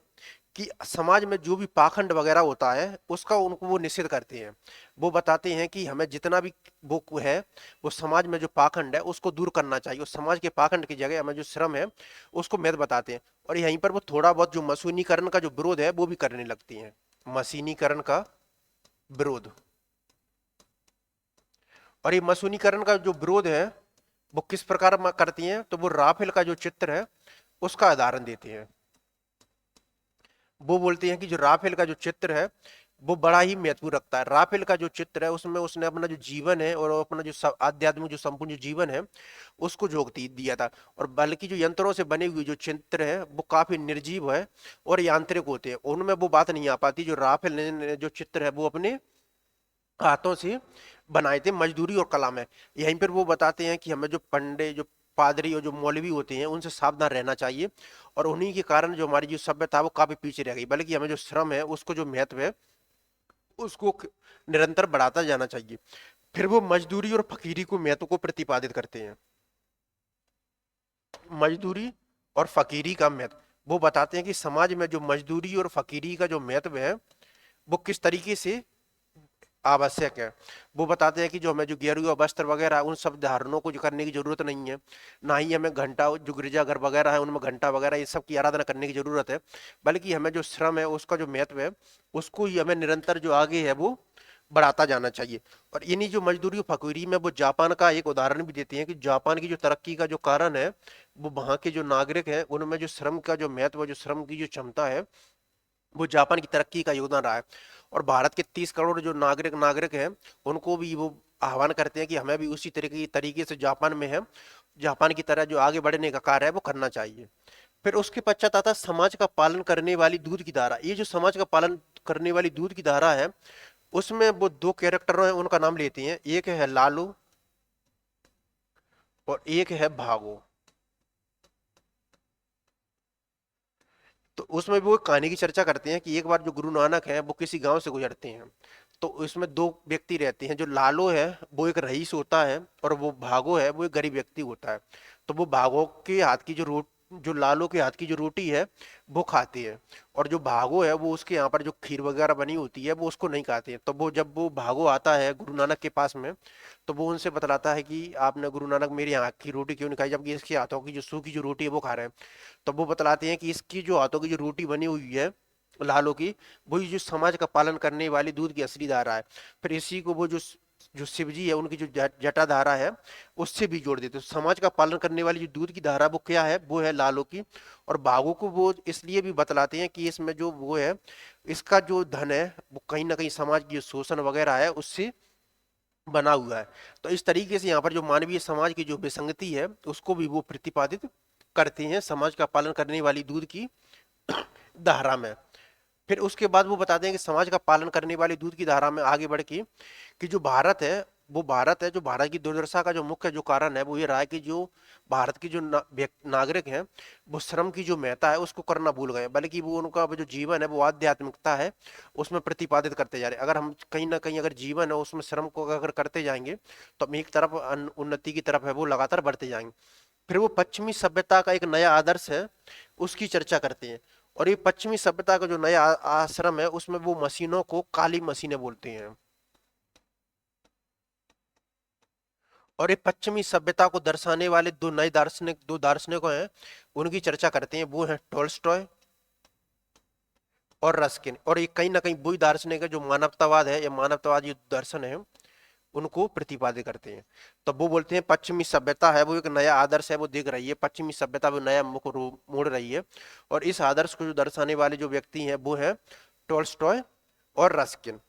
कि समाज में जो भी पाखंड वगैरह होता है उसका उनको वो निषेध करते हैं। वो बताते हैं कि हमें जितना भी वो है वो समाज में जो पाखंड है उसको दूर करना चाहिए और समाज के पाखंड की जगह हमें जो श्रम है उसको महत्व बताते हैं। और यहीं पर वो थोड़ा बहुत जो मशीनीकरण का जो विरोध है वो भी करने लगती हैं, मशीनीकरण का विरोध। और ये मशीनीकरण का जो विरोध है वो किस प्रकार करती हैं तो वो राफेल का जो चित्र है उसका उदाहरण देते हैं। वो बोलते हैं कि जो राफेल का जो चित्र है वो बड़ा ही महत्वपूर्ण रखता है। राफेल का जो चित्र है उसमें उसने अपना जो जीवन है और अपना जो आध्यात्मिक जो संपूर्ण जो जीवन है उसको जोग दिया था। और बल्कि जो यंत्रों से बने हुए जो चित्र है वो काफी निर्जीव है और यांत्रिक होते हैं, उनमें वो बात नहीं आ पाती जो राफेल ने जो चित्र है वो अपने हाथों से बनाए थे मजदूरी और कला में। यहीं पर वो बताते हैं कि हमें जो पंडे जो पादरी और जो मौलवी होते हैं उनसे सावधान रहना चाहिए और उन्हीं के कारण जो हमारी जो सभ्यता है वो काफी पीछे रह गई। बल्कि हमें जो श्रम है उसको जो महत्व है उसको निरंतर बढ़ाता जाना चाहिए। फिर वो मजदूरी और फकीरी को महत्व को प्रतिपादित करते हैं। मजदूरी और फकीरी का महत्व वो बताते हैं कि समाज में जो मजदूरी और फकीरी का जो महत्व है वो किस तरीके से आवश्यक है। वो बताते हैं कि जो हमें जो गेरुआ वस्त्र वगैरह उन सब धारणों को जो करने की जरूरत नहीं है, ना ही हमें घंटा जो गिरजाघर वगैरह है उनमें घंटा वगैरह ये सब की आराधना करने की जरूरत है, बल्कि हमें जो श्रम है उसका जो महत्व है उसको ही हमें निरंतर जो आगे है वो बढ़ाता जाना चाहिए। और इन्हीं जो मजदूरी फकीरी में वो जापान का एक उदाहरण भी देते हैं कि जापान की जो तरक्की का जो कारण है वो वहाँ के जो नागरिक हैं उनमें जो श्रम का जो महत्व, जो श्रम की जो क्षमता है, वो जापान की तरक्की का योगदान रहा है। और भारत के 30 करोड़ जो नागरिक नागरिक हैं उनको भी वो आह्वान करते हैं कि हमें भी उसी तरीके से जापान में है, जापान की तरह जो आगे बढ़ने का कार्य है वो करना चाहिए। फिर उसके पश्चात आता है समाज का पालन करने वाली दूध की धारा। ये जो समाज का पालन करने वाली दूध की धारा है उसमें वो दो कैरेक्टर हैं उनका नाम लेते हैं, एक है लालू और एक है भागो। तो उसमें भी वो कहानी की चर्चा करते हैं कि एक बार जो गुरु नानक है वो किसी गांव से गुजरते हैं, तो इसमें दो व्यक्ति रहते हैं। जो लालो है वो एक रईस होता है और वो भागो है वो एक गरीब व्यक्ति होता है। तो वो भागो के हाथ की जो लालो के हाथ की जो रोटी है वो खाते हैं, और जो भागो है वो उसके यहाँ पर जो खीर वगैरह बनी होती है वो उसको नहीं खाते हैं। तो वो जब वो भागो आता है गुरु नानक के पास में, तो वो उनसे बतलाता है कि आपने गुरु नानक मेरे यहाँ की रोटी क्यों नहीं खाई, जबकि इसके हाथों की जो सूखी जो रोटी है वो खा रहे हैं। तो वो बतलाते हैं कि इसकी जो हाथों की जो रोटी बनी हुई है लालों की, वही जो समाज का पालन करने वाली दूध की असली धारा है। फिर इसी को वो जो शिव जी है उनकी जो जटा धारा है उससे भी जोड़ देते हैं। तो समाज का पालन करने वाली जो दूध की धारा वो क्या है, वो है लालों की। और भागों को वो इसलिए भी बतलाते हैं कि इसमें जो वो है इसका जो धन है वो कहीं ना कहीं समाज की जो शोषण वगैरह है उससे बना हुआ है। तो इस तरीके से यहाँ पर जो मानवीय समाज की जो विसंगति है उसको भी वो प्रतिपादित करते हैं समाज का पालन करने वाली दूध की धारा में। फिर उसके बाद वो बताते हैं कि समाज का पालन करने वाली दूध की धारा में आगे बढ़ के कि जो भारत है वो भारत है, जो भारत की दुर्दशा का जो मुख्य जो कारण है वो ये रहा है कि जो भारत की जो नागरिक हैं वो श्रम की जो महत्ता है उसको करना भूल गए, बल्कि वो उनका जो जीवन है वो आध्यात्मिकता है उसमें प्रतिपादित करते जा रहे हैं। अगर हम कहीं ना कहीं अगर जीवन है उसमें श्रम को अगर करते जाएंगे तो हम एक तरफ उन्नति की तरफ है वो लगातार बढ़ते जाएंगे। फिर वो पश्चिमी सभ्यता का एक नया आदर्श है उसकी चर्चा करते हैं। और ये पश्चिमी सभ्यता का जो नया आश्रम है उसमें वो मशीनों को काली मशीनें बोलते हैं। और ये पश्चिमी सभ्यता को दर्शाने वाले दो दार्शनिकों हैं उनकी चर्चा करते हैं, वो है टोल्स्टॉय और रस्किन। और ये कहीं ना कहीं वही दार्शनिक है जो मानवतावाद है या मानवतावादी दर्शन है उनको प्रतिपादित करते हैं। तो वो बोलते हैं पश्चिमी सभ्यता है वो एक नया आदर्श है वो देख रही है, पश्चिमी सभ्यता वो नया मुख मोड़ रही है। और इस आदर्श को जो दर्शाने वाले जो व्यक्ति हैं वो है टोल्स्टॉय और रस्किन।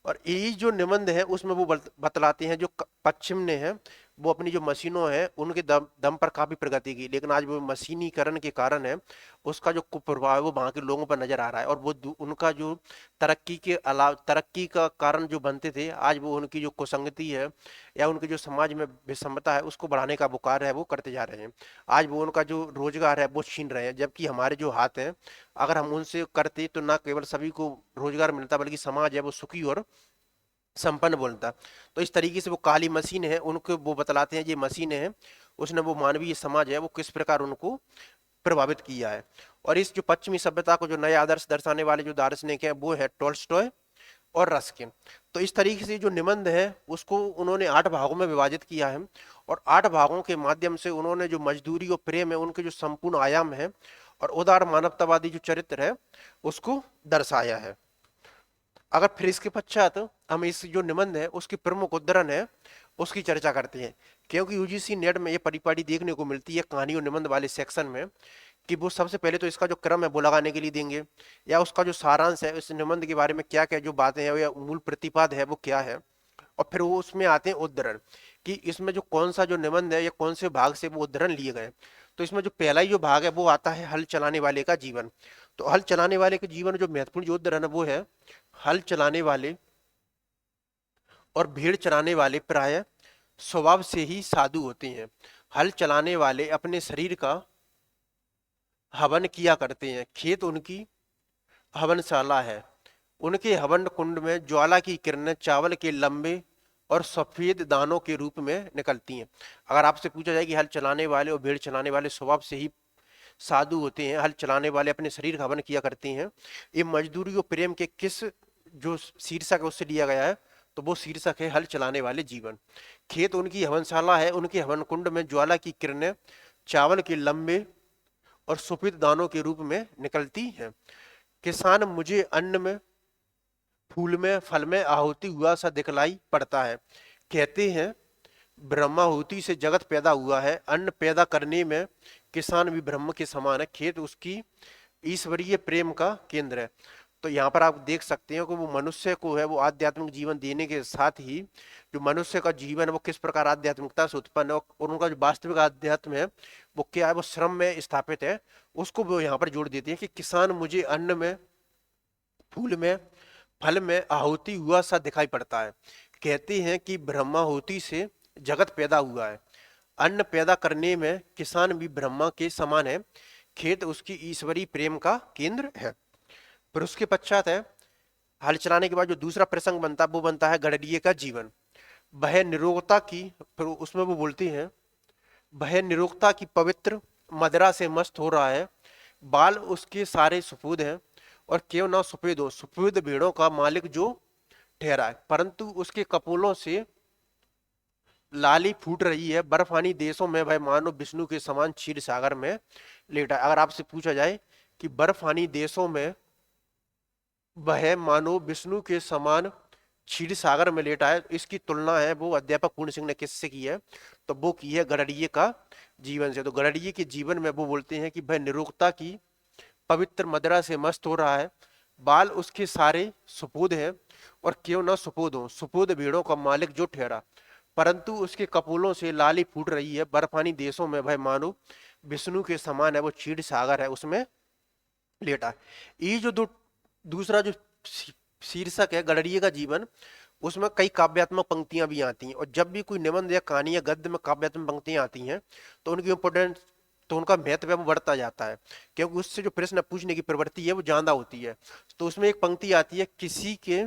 और ये जो निबंध है उसमें वो बतलाते हैं जो पश्चिम ने है वो अपनी जो मशीनों है उनके दम पर काफी प्रगति की, लेकिन आज वो मशीनीकरण के कारण है उसका जो कुप्रभाव है वो वहां के लोगों पर नजर आ रहा है। और वो उनका जो तरक्की के अलावा तरक्की का कारण जो बनते थे आज वो उनकी जो कुसंगति है या उनके जो समाज में विषमता है उसको बढ़ाने का वो कार्य है वो करते जा रहे हैं। आज वो उनका जो रोजगार है वो छीन रहे हैं, जबकि हमारे जो हाथ हैं अगर हम उनसे करते तो ना केवल सभी को रोजगार मिलता बल्कि समाज है वो सुखी और संपन्न बोलता। तो इस तरीके से वो काली मशीन है उनको वो बतलाते हैं ये मशीन है उसने वो मानवीय समाज है वो किस प्रकार उनको प्रभावित किया है। और इस जो पश्चिमी सभ्यता को जो नए आदर्श दर्शाने वाले जो दार्शनिक है वो है टोल्स्टॉय और रस्किन। तो इस तरीके से जो निबंध है उसको उन्होंने 8 भागों में विभाजित किया है। और 8 भागों के माध्यम से उन्होंने जो मजदूरी और प्रेम है उनके जो संपूर्ण आयाम है और उदार मानवतावादी जो चरित्र है उसको दर्शाया है। अगर फिर इसके पश्चात हम इस जो निबंध है उसकी प्रमुख उद्धरण है उसकी चर्चा करते हैं, क्योंकि यूजीसी नेट में ये परिपाटी देखने को मिलती है कहानी और निबंध वाले सेक्शन में कि वो सबसे पहले तो इसका जो क्रम है वो लगाने के लिए देंगे या उसका जो सारांश है इस निबंध के बारे में क्या क्या जो बातें हैं या मूल प्रतिपाद है वो क्या है। और फिर वो उसमें आते हैं उद्धरण कि इसमें जो कौन सा जो निबंध है या कौन से भाग से वो उद्धरण लिए गए। तो इसमें जो पहला ही जो भाग है वो आता है हल चलाने वाले का जीवन। तो हल चलाने वाले के जीवन जो महत्वपूर्ण जो उद्धरण है वो है हल चलाने वाले और भेड़ चराने वाले प्राय स्वभाव से ही साधु होते हैं। हल चलाने वाले अपने शरीर का हवन किया करते हैं, खेत उनकी हवनशाला है, उनके हवन कुंड में ज्वाला की किरणें चावल के लंबे और सफेद दानों के रूप में निकलती हैं। अगर आपसे पूछा जाए कि हल चलाने वाले और भेड़ चलाने वाले स्वभाव से ही साधु होते हैं, हल चलाने वाले अपने शरीर का हवन किया करते हैं, ये मजदूरी और प्रेम के किस जो शीर्षक है उससे लिया गया है तो वो शीर्षक है हल चलाने वाले जीवन। खेत उनकी हवनशाला है, उनके हवन कुंड में ज्वाला की किरणें चावल के लंबे और सुपीत दानों के रूप में निकलती हैं। किसान मुझे अन्न में, फूल में, फल में आहुति हुआ सा दिखलाई पड़ता है। कहते हैं ब्रह्माहुति से जगत पैदा हुआ है। अन्न पैदा करने में किसान भी ब्रह्म के समान है। खेत उसकी ईश्वरीय प्रेम का केंद्र है। तो यहाँ पर आप देख सकते हैं कि वो मनुष्य को है वो आध्यात्मिक जीवन देने के साथ ही जो मनुष्य का जीवन है वो किस प्रकार आध्यात्मिकता से उत्पन्न है और उनका जो वास्तविक आध्यात्म है वो क्या है, वो श्रम में स्थापित है, उसको वो यहाँ पर जोड़ देते हैं कि किसान मुझे अन्न में, फूल में, फल में आहुति हुआ सा दिखाई पड़ता है। कहते हैं कि ब्रह्माहुति से जगत पैदा हुआ है। अन्न पैदा करने में किसान भी ब्रह्मा के समान है। खेत उसकी ईश्वरी प्रेम का केंद्र है। फिर उसके पश्चात है हल चलाने के बाद जो दूसरा प्रसंग बनता है वो बनता है गड़रिये का जीवन। वह निरोगता की, फिर उसमें वो बोलती हैं वह निरोगता की पवित्र मदिरा से मस्त हो रहा है। बाल उसके सारे सफेद हैं और क्यों ना सफेद हो, सफेद भेड़ों का मालिक जो ठहरा है, परंतु उसके कपोलों से लाली फूट रही है। बर्फानी देशों में वह मानो विष्णु के समान क्षीर सागर में लेटा है। अगर आपसे पूछा जाए कि बर्फानी देशों में वह मानो विष्णु के समान क्षीर सागर में लेटा है, इसकी तुलना है वो अध्यापक पूर्ण सिंह ने किससे की है, तो वो की है गड़रिये का जीवन से। तो गड़रिये के जीवन में वो बोलते हैं कि वह निरुक्ता की पवित्र मदिरा से मस्त हो रहा है। बाल उसके सारे सुपोध हैं और क्यों ना सुपोध हो, सुपोध भेड़ों का मालिक जो ठहरा, परंतु उसके कपोलों से लाली फूट रही है। बर्फानी देशों में वह मानो विष्णु के समान है, वो क्षीर सागर है उसमें लेटा है। ये जो दूसरा जो शीर्षक है गड़रिये का जीवन, उसमें कई काव्यात्मक पंक्तियां भी आती हैं। और जब भी कोई निबंध या कहानी या गद्य में काव्यात्मक पंक्तियां आती हैं तो उनकी इंपोर्टेंस, तो उनका महत्व है वो बढ़ता जाता है, क्योंकि उससे जो प्रश्न पूछने की प्रवृत्ति है वो ज्यादा होती है। तो उसमें एक पंक्ति आती है, किसी के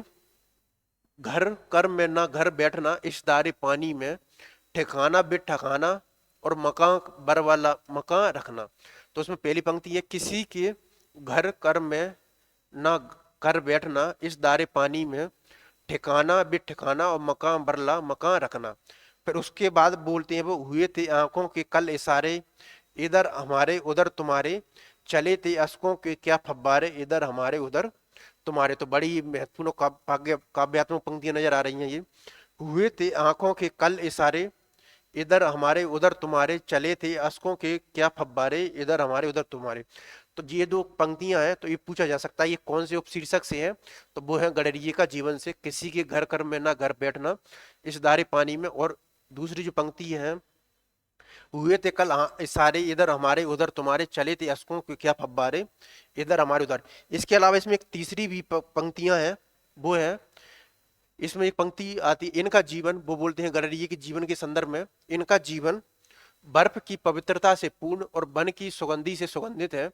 घर कर में ना घर बैठना, इस दारे पानी में ठिकाना बे ठिकाना और मकान बर वाला मकान रखना। तो उसमें पहली पंक्ति है, किसी के घर कर में ना कर बैठना, इस दारे पानी में ठिकाना बे ठिकाना और मकान बरला मकान रखना। फिर उसके बाद बोलते हैं वो हुए थे आंखों के कल इशारे, इधर हमारे उधर तुम्हारे, चले थे अशकों के क्या फब्बारे, इधर हमारे उधर तुम्हारे। तो बड़ी महत्वपूर्ण काव्यात्मक पंक्तियां नजर आ रही हैं ये। हुए थे आंखों के कल इशारे, इधर हमारे उधर तुम्हारे, चले थे अशकों के क्या फब्बारे, इधर हमारे उधर तुम्हारे। तो ये दो पंक्तियां हैं, तो ये पूछा जा सकता है ये कौन से उपशीर्षक से है, तो वो है गड़रिये का जीवन से, किसी के घर कर में ना घर बैठना, इस दारे पानी में। और दूसरी जो पंक्ति है, हुए थे कल इशारे, इधर हमारे उधर तुम्हारे, चले थे अशकों के क्या फब्बारे, इधर हमारे उधर। इसके अलावा इसमें एक तीसरी भी पंक्तियां हैं, वो है इसमें एक पंक्ति आती, इनका जीवन, वो बोलते हैं गड़रिये के जीवन के संदर्भ में, इनका जीवन बर्फ की पवित्रता से पूर्ण और वन की सुगंधी से सुगंधित है।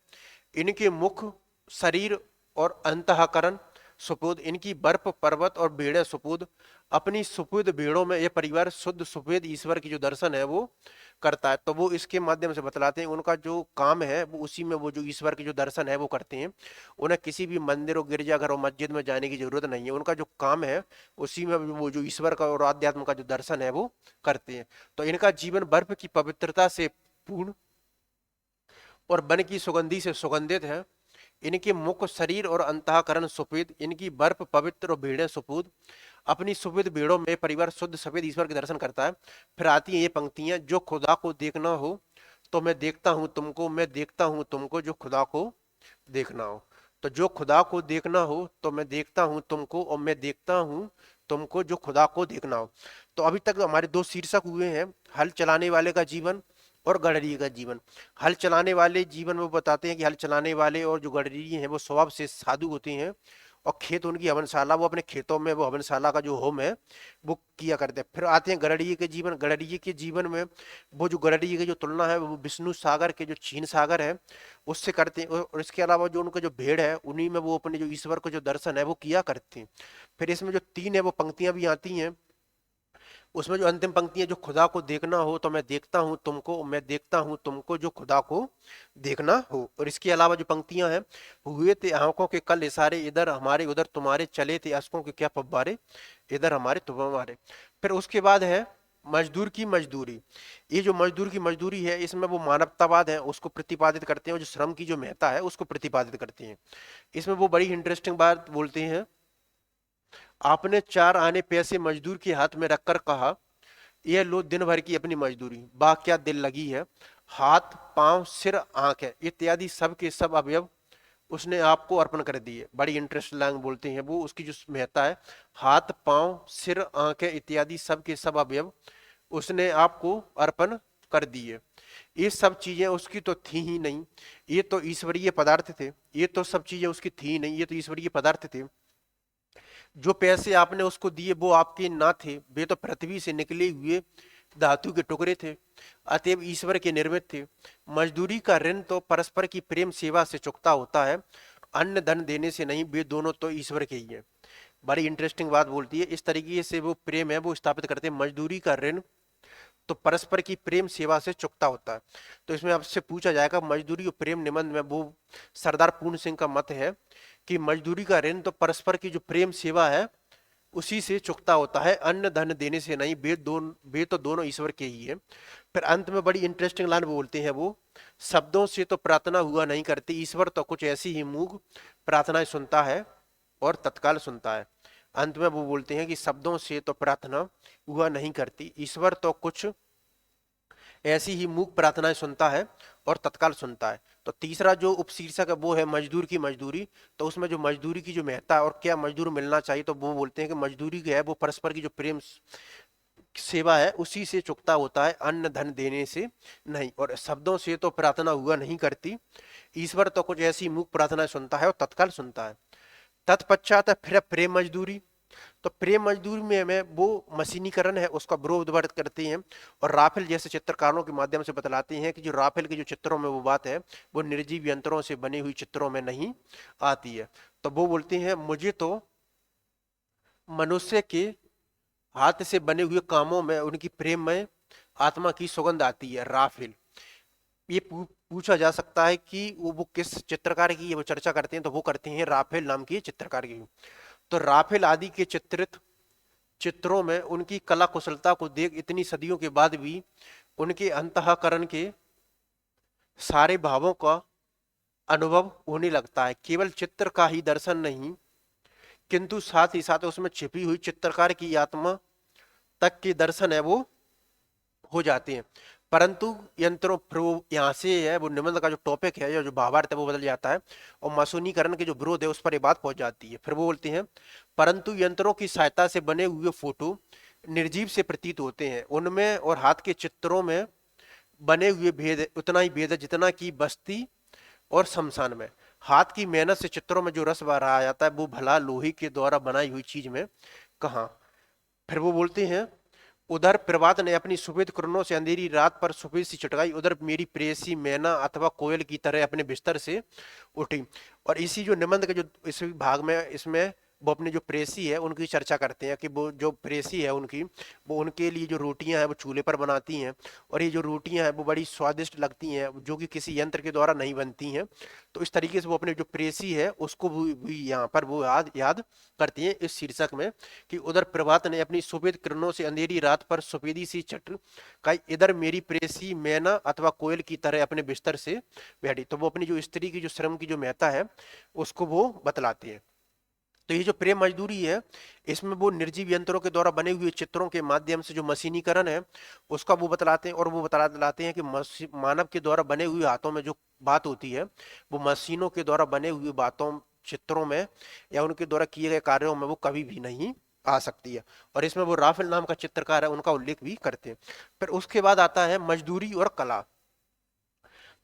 इनके मुख, शरीर और अंतःकरण सुपुद, इनकी बर्फ पर्वत और भेड़ें सुपुद। अपनी सुपुद भेड़ों में यह परिवार शुद्ध सुपुद ईश्वर की जो दर्शन है वो करता है। तो वो इसके माध्यम से बतलाते हैं उनका जो काम है वो उसी में वो जो ईश्वर की जो दर्शन है वो करते हैं। उन्हें किसी भी मंदिर और गिरजाघर और मस्जिद में जाने की जरूरत नहीं है, उनका जो काम है उसी में वो जो ईश्वर का और आध्यात्म का जो दर्शन है वो करते हैं। तो इनका जीवन बर्फ की पवित्रता से पूर्ण और वन की सुगंधी से सुगंधित है। इनके मुख, शरीर और अंतःकरण सुपेद, इनकी बर्फ पवित्र और भीड़ें सुपूद। अपनी सुपेद भीड़ों में परिवार शुद्ध सफेद ईश्वर के दर्शन करता है। फिर आती है ये पंक्तियां, जो खुदा को देखना हो तो मैं देखता हूं तुमको, मैं देखता हूं तुमको, जो खुदा को देखना हो। तो जो खुदा को देखना हो तो मैं देखता हूं तुमको, और मैं देखता हूं तुमको, जो खुदा को देखना हो। तो अभी तक हमारे दो शीर्षक हुए हैं, हल चलाने वाले का जीवन और गडरिये का जीवन। हल चलाने वाले जीवन में बताते हैं कि हल चलाने वाले और जो गडरिये हैं वो स्वभाव से साधु होते हैं, और खेत उनकी हवनशाला, वो अपने खेतों में वो हवनशाला का जो होम है वो किया करते हैं। फिर आते हैं गडरिये के जीवन। गडरिये के जीवन में वो जो गडरिये की जो तुलना है वो विष्णु सागर के जो क्षीण सागर है उससे करते हैं। और इसके अलावा जो उनका जो भेड़ है उन्हीं में वो अपने जो ईश्वर को जो दर्शन है वो किया करते हैं। फिर इसमें जो तीन है वो पंक्तियां भी आती हैं, उसमें जो अंतिम पंक्ति है, जो खुदा को देखना हो तो मैं देखता हूं तुमको, मैं देखता हूं तुमको, जो खुदा को देखना हो। और इसके अलावा जो पंक्तियां हैं, हुए थे आंखों के कल इशारे, इधर हमारे उधर तुम्हारे, चले थे अश्कों के क्या फव्वारे, इधर हमारे तुम्हारे। फिर उसके बाद है मजदूर की मजदूरी। ये जो मजदूर की मजदूरी है, इसमें वो मानवतावाद है उसको प्रतिपादित करते हैं, और जो श्रम की जो महत्ता है उसको प्रतिपादित करते हैं। इसमें वो बड़ी इंटरेस्टिंग बात बोलते हैं, आपने 4 आने पैसे मजदूर के हाथ में रखकर कहा, यह लो दिन भर की अपनी मजदूरी, वाह क्या दिल लगी है, हाथ पांव सिर आंख है इत्यादि सब के सब अवयव उसने आपको अर्पण कर दिए। बड़ी इंटरेस्ट लाइन बोलते हैं वो, उसकी जो महत्ता है, हाथ पांव सिर आंखें इत्यादि सब के सब अवयव उसने आपको अर्पण कर दिए। ये सब चीजें उसकी तो थी ही नहीं, ये तो ईश्वरीय पदार्थ थे, ये तो सब चीजें उसकी थी ही नहीं, ये तो ईश्वरीय पदार्थ थे। जो पैसे आपने उसको दिए वो आपके ना थे, वे तो पृथ्वी से निकले हुए धातु के टुकड़े थे, अतएव ईश्वर के निर्मित थे। मजदूरी का ऋण तो परस्पर की प्रेम सेवा से चुकता होता है, अन्न धन देने से नहीं, वे दोनों तो ईश्वर के ही है। बड़ी इंटरेस्टिंग बात बोलती है, इस तरीके से वो प्रेम है वो स्थापित करते हैं, मजदूरी का ऋण तो परस्पर की प्रेम सेवा से चुकता होता है। तो इसमें आपसे पूछा जाएगा मजदूरी और प्रेम निबंध में, वो सरदार पूर्ण सिंह का मत है कि मजदूरी का ऋण तो परस्पर की जो प्रेम सेवा है उसी से चुकता होता है, अन्न धन देने से नहीं, वे तो दोनों ईश्वर के ही है। फिर अंत में बड़ी इंटरेस्टिंग लाइन बोलते हैं वो, शब्दों से तो प्रार्थना हुआ नहीं करती, ईश्वर तो कुछ ऐसी ही मूक प्रार्थनाएं सुनता है और तत्काल सुनता है। अंत में वो बोलते हैं कि शब्दों से तो प्रार्थना हुआ नहीं करती, ईश्वर तो कुछ ऐसी ही मूक प्रार्थनाएं सुनता है और तत्काल सुनता है। तो तीसरा जो उपशीर्षक है वो है मजदूर की मजदूरी। तो उसमें जो मजदूरी की जो महत्ता है और क्या मजदूर मिलना चाहिए, तो वो बोलते हैं कि मजदूरी जो है वो परस्पर की जो प्रेम सेवा है उसी से चुकता होता है, अन्न धन देने से नहीं, और शब्दों से तो प्रार्थना हुआ नहीं करती, ईश्वर तो कुछ ऐसी मूक प्रार्थना सुनता है और तत्काल सुनता है। तत्पश्चात फिर प्रेम मजदूरी। तो प्रेम मजदूरी में हमें वो मशीनीकरण है उसका विरोध करते हैं, और राफेल जैसे चित्रकारों के माध्यम से बतलाते हैं कि जो राफेल के जो चित्रों में वो बात है वो निर्जीव यंत्रों से बनी हुई चित्रों में नहीं आती है। तो वो बोलते हैं मुझे तो मनुष्य के हाथ से बने हुए कामों में उनकी प्रेम में आत्मा की सुगंध आती है। राफेल, ये पूछा जा सकता है कि वो किस चित्रकार की वो चर्चा करते हैं, तो वो करते हैं राफेल नाम की चित्रकार की। तो राफेल आदि के चित्रित चित्रों में उनकी कला कुशलता को देख इतनी सदियों के बाद भी उनके अंतःकरण के सारे भावों का अनुभव होने लगता है। केवल चित्र का ही दर्शन नहीं, किंतु साथ ही साथ उसमें छिपी हुई चित्रकार की आत्मा तक के दर्शन है वो हो जाते हैं। परंतु यंत्रों फिर वो यहाँ से है वो निबंध का जो टॉपिक है या जो भावार्थ है वो बदल जाता है, और मशीनीकरण के जो विरोध है उस पर ये बात पहुंच जाती है। फिर वो बोलते हैं परंतु यंत्रों की सहायता से बने हुए फोटो निर्जीव से प्रतीत होते हैं, उनमें और हाथ के चित्रों में बने हुए भेद उतना ही भेद है जितना कि बस्ती और शमशान में। हाथ की मेहनत से चित्रों में जो रस बहाया जाता है वो भला लोहे के द्वारा बनाई हुई चीज में कहाँ। फिर वो बोलते हैं उधर प्रभात ने अपनी सफेद किरणों से अंधेरी रात पर सफेद सी चटकाई, उधर मेरी प्रेयसी मैना अथवा कोयल की तरह अपने बिस्तर से उठी। और इसी जो निबंध के जो इस भाग में इसमें वो अपने जो प्रेसी है उनकी चर्चा करते हैं कि वो जो प्रेसी है उनकी, वो उनके लिए जो रोटियां हैं वो चूल्हे पर बनाती हैं, और ये जो रोटियां हैं वो बड़ी स्वादिष्ट लगती हैं जो कि किसी यंत्र के द्वारा नहीं बनती हैं। तो इस तरीके से वो अपने जो प्रेसी है उसको भी यहाँ पर वो याद याद करती हैं इस शीर्षक में, कि उधर प्रभात ने अपनी सफेद किरणों से अंधेरी रात पर सफेदी सी चट का, इधर मेरी प्रेसी मैना अथवा कोयल की तरह अपने बिस्तर से बैठी। तो वो अपनी जो स्त्री की जो श्रम की जो महत्ता है उसको वो बतलाते हैं। तो ये जो प्रेम मजदूरी है इसमें वो निर्जीव यंत्रों के द्वारा बने हुए चित्रों के माध्यम से जो मशीनीकरण है उसका वो बतलाते हैं, और वो बतलाते हैं कि मानव के द्वारा बने हुए हाथों में जो बात होती है वो मशीनों के द्वारा बने हुए बातों चित्रों में या उनके द्वारा किए गए कार्यों में वो कभी भी नहीं आ सकती है। और इसमें वो राफेल नाम का चित्रकार है उनका उल्लेख भी करते हैं। फिर उसके बाद आता है मजदूरी और कला।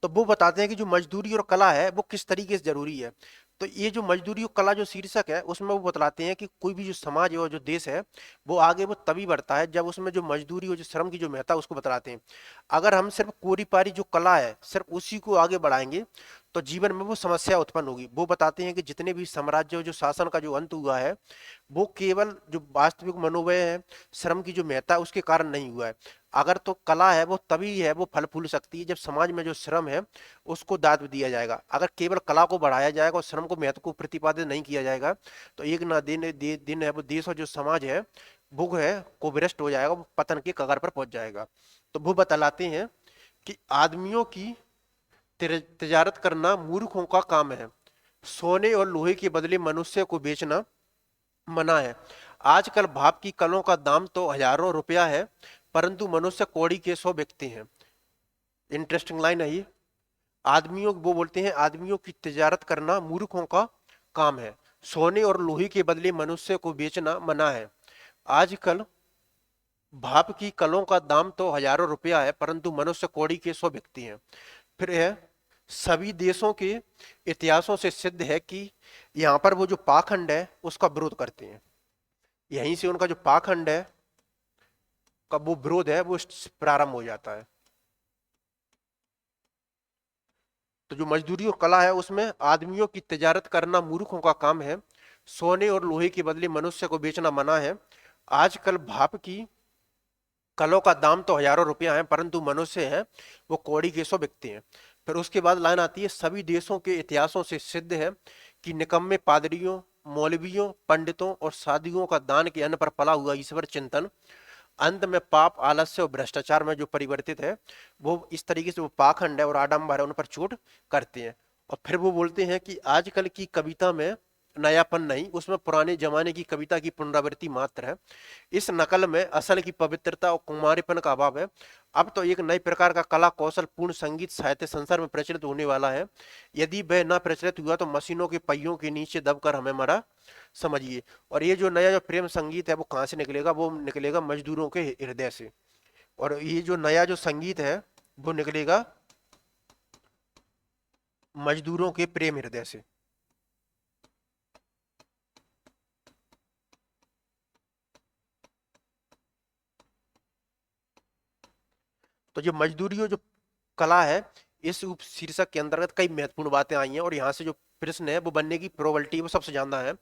तो वो बताते हैं कि जो मजदूरी और कला है वो किस तरीके से जरूरी है। तो ये जो मजदूरी और कला जो शीर्षक है उसमें वो बतलाते हैं कि कोई भी जो समाज है और जो देश है वो आगे वो तभी बढ़ता है जब उसमें जो मजदूरी और जो श्रम की जो महत्ता उसको बतलाते हैं। अगर हम सिर्फ कोरी पारी जो कला है सिर्फ उसी को आगे बढ़ाएंगे तो जीवन में वो समस्या उत्पन्न होगी। वो बताते हैं कि जितने भी साम्राज्य जो शासन का जो अंत हुआ है वो केवल जो वास्तविक मनोव्यय है, श्रम की जो महत्ता है उसके कारण नहीं हुआ है। अगर तो कला है वो तभी है वो फल फूल सकती है जब समाज में जो श्रम है उसको दाद दिया जाएगा। अगर केवल कला को बढ़ाया जाएगा और श्रम को महत्व को प्रतिपादित नहीं किया जाएगा तो एक ना दिन है वो देश और जो समाज है वो है को विनष्ट हो जाएगा, वो पतन के कगार पर पहुंच जाएगा। तो वो बतलाते हैं कि आदमियों की तिजारत करना मूर्खों का काम है, सोने और लोहे के बदले मनुष्य को बेचना मना है। आजकल भाप की कलों का दाम तो हजारों रुपया है परंतु मनुष्य कौड़ी के 100 बिकते हैं। इंटरेस्टिंग लाइन है ये। आदमियों वो बोलते हैं आदमियों की तिजारत करना मूर्खों का काम है, सोने और लोहे के बदले मनुष्य को बेचना मना है। आजकल भाप की कलों का दाम तो हजारों रुपया है परंतु मनुष्य कौड़ी के 100 बिकती हैं। फिर है सभी देशों के इतिहासों से सिद्ध है कि यहाँ पर वो जो पाखंड है उसका विरोध करते हैं। यहीं से उनका जो पाखंड है का वो विरोध है वो प्रारंभ हो जाता है। तो जो मजदूरी और कला है उसमें आदमियों की तिजारत करना मूर्खों का काम है, सोने और लोहे के बदले मनुष्य को बेचना मना है। आजकल भाप की कलों का दाम तो हजारों रुपया है परंतु मनुष्य है वो कौड़ी के 100 बिकते हैं। फिर उसके बाद लाइन आती है सभी देशों के इतिहासों से सिद्ध है कि निकम्मे पादरियों, मौलवियों, पंडितों और साधुओं का दान के अन्न पर पला हुआ ईश्वर चिंतन अंत में पाप, आलस्य और भ्रष्टाचार में जो परिवर्तित है वो इस तरीके से वो पाखंड है और आडंबर है उन पर चोट करते हैं। और फिर वो बोलते हैं कि आजकल की कविता में नयापन नहीं, उसमें पुराने जमाने की कविता की पुनरावृत्ति मात्र है। इस नकल में असल की पवित्रता और कुमारीपन का अभाव है। अब तो एक नए प्रकार का कला कौशल पूर्ण संगीत साहित्य संसार में प्रचलित होने वाला है। यदि वह न प्रचलित हुआ तो मशीनों के पहियों के नीचे दबकर हमें मरा समझिए। और ये जो नया जो प्रेम संगीत है वो कहाँ से निकलेगा, वो निकलेगा मजदूरों के हृदय से। और ये जो नया जो संगीत है वो निकलेगा मजदूरों के प्रेम हृदय से। तो जो मजदूरी और जो कला है इस उप शीर्षक के अंतर्गत कई महत्वपूर्ण बातें आई हैं और यहाँ से जो प्रश्न है वो बनने की प्रोबेबिलिटी वो सबसे ज्यादा है।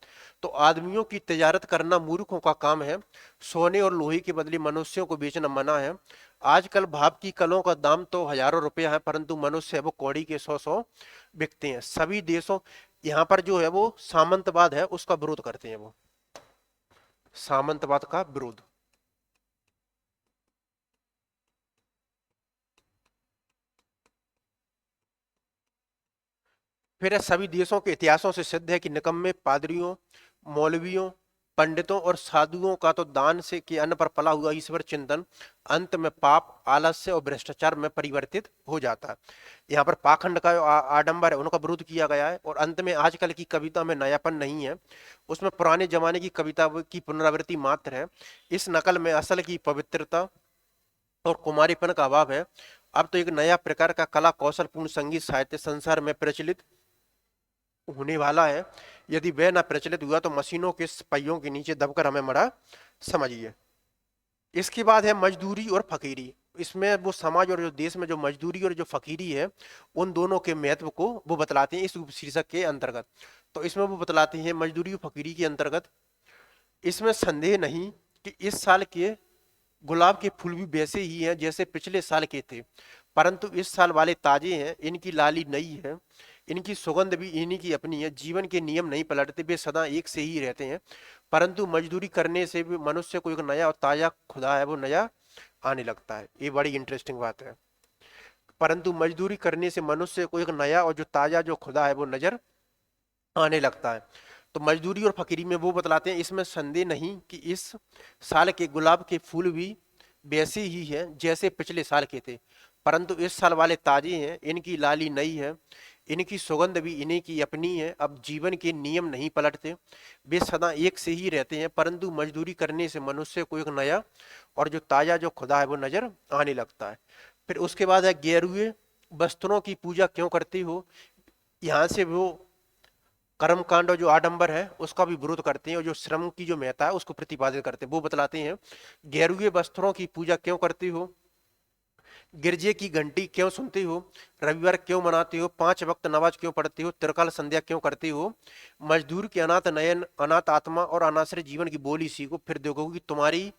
तो आदमियों की तिजारत करना मूर्खों का काम है, सोने और लोहे के बदले मनुष्यों को बेचना मना है। आजकल भाप की कलों का दाम तो हजारों रुपया है परंतु मनुष्य है वो कौड़ी के 100 बिकते हैं। सभी देशों यहाँ पर जो है वो सामंतवाद है उसका विरोध करते हैं, वो सामंतवाद का विरोध। फिर सभी देशों के इतिहासों से सिद्ध है कि निकम्मे पादरियों, मौलवियों, पंडितों और साधुओं का तो दान से के अन्न पर पला हुआ ईश्वर चिंतन अंत में पाप, आलस्य और भ्रष्टाचार में परिवर्तित हो जाता है। यहाँ पर पाखंड का जो आडंबर है उनका विरोध किया गया है। और अंत में आजकल की कविता में नयापन नहीं है, उसमें पुराने जमाने की कविता की पुनरावृत्ति मात्र है। इस नकल में असल की पवित्रता और कुमारीपन का अभाव है। अब तो एक नया प्रकार का कला कौशल पूर्ण संगीत साहित्य संसार में प्रचलित होने वाला है। यदि वह ना प्रचलित हुआ तो मशीनों के पहियों के नीचे दबकर हमें मरा समझिए। इसके बाद है मजदूरी और फकीरी। इसमें वो समाज और जो देश में जो मजदूरी और जो फकीरी है उन दोनों के महत्व को वो बतलाते हैं इस शीर्षक के अंतर्गत। तो इसमें वो बतलाते हैं मजदूरी और फकीरी के अंतर्गत इसमें संदेह नहीं कि इस साल के गुलाब के फूल भी वैसे ही हैं जैसे पिछले साल के थे परंतु इस साल वाले ताजे हैं, इनकी लाली नई है, इनकी सुगंध भी इन्हीं की अपनी है। जीवन के नियम नहीं पलटते, वे सदा एक से ही रहते हैं परंतु मजदूरी करने से भी मनुष्य को एक नया और ताजा खुदा है वो नया आने लगता है। ये बड़ी इंटरेस्टिंग बात है। परंतु मजदूरी करने से मनुष्य को एक नया और जो ताजा जो खुदा है वो नजर आने लगता है। तो मजदूरी और फकीरी में वो बतलाते हैं इसमें संदेह नहीं कि इस साल के गुलाब के फूल भी वैसे ही हैं जैसे पिछले साल के थे परंतु इस साल वाले ताजे हैं, इनकी लाली नई है, इनकी सुगंध भी इन्हीं की अपनी है। अब जीवन के नियम नहीं पलटते, वे सदा एक से ही रहते हैं परंतु मजदूरी करने से मनुष्य को एक नया और जो ताजा जो खुदा है वो नजर आने लगता है। फिर उसके बाद है गेरुए वस्त्रों की पूजा क्यों करते हो। यहाँ से वो कर्मकांड और जो आडंबर है उसका भी विरोध करते हैं और जो श्रम की जो महत्ता है उसको प्रतिपादित करते हैं। वो बतलाते हैं गेरुए वस्त्रों की पूजा क्यों करते हो गिरजे की घंटी क्यों सुनते हो, रविवार क्यों मनाते हो, 5 वक्त नमाज क्यों पढ़ते हो, त्रिकाल संध्या क्यों करते हो, मजदूर के अनाथ नयन, अनाथ आत्मा और अनाश्रित जीवन की बोली सीखो, फिर देखोगे कि तुम्हारी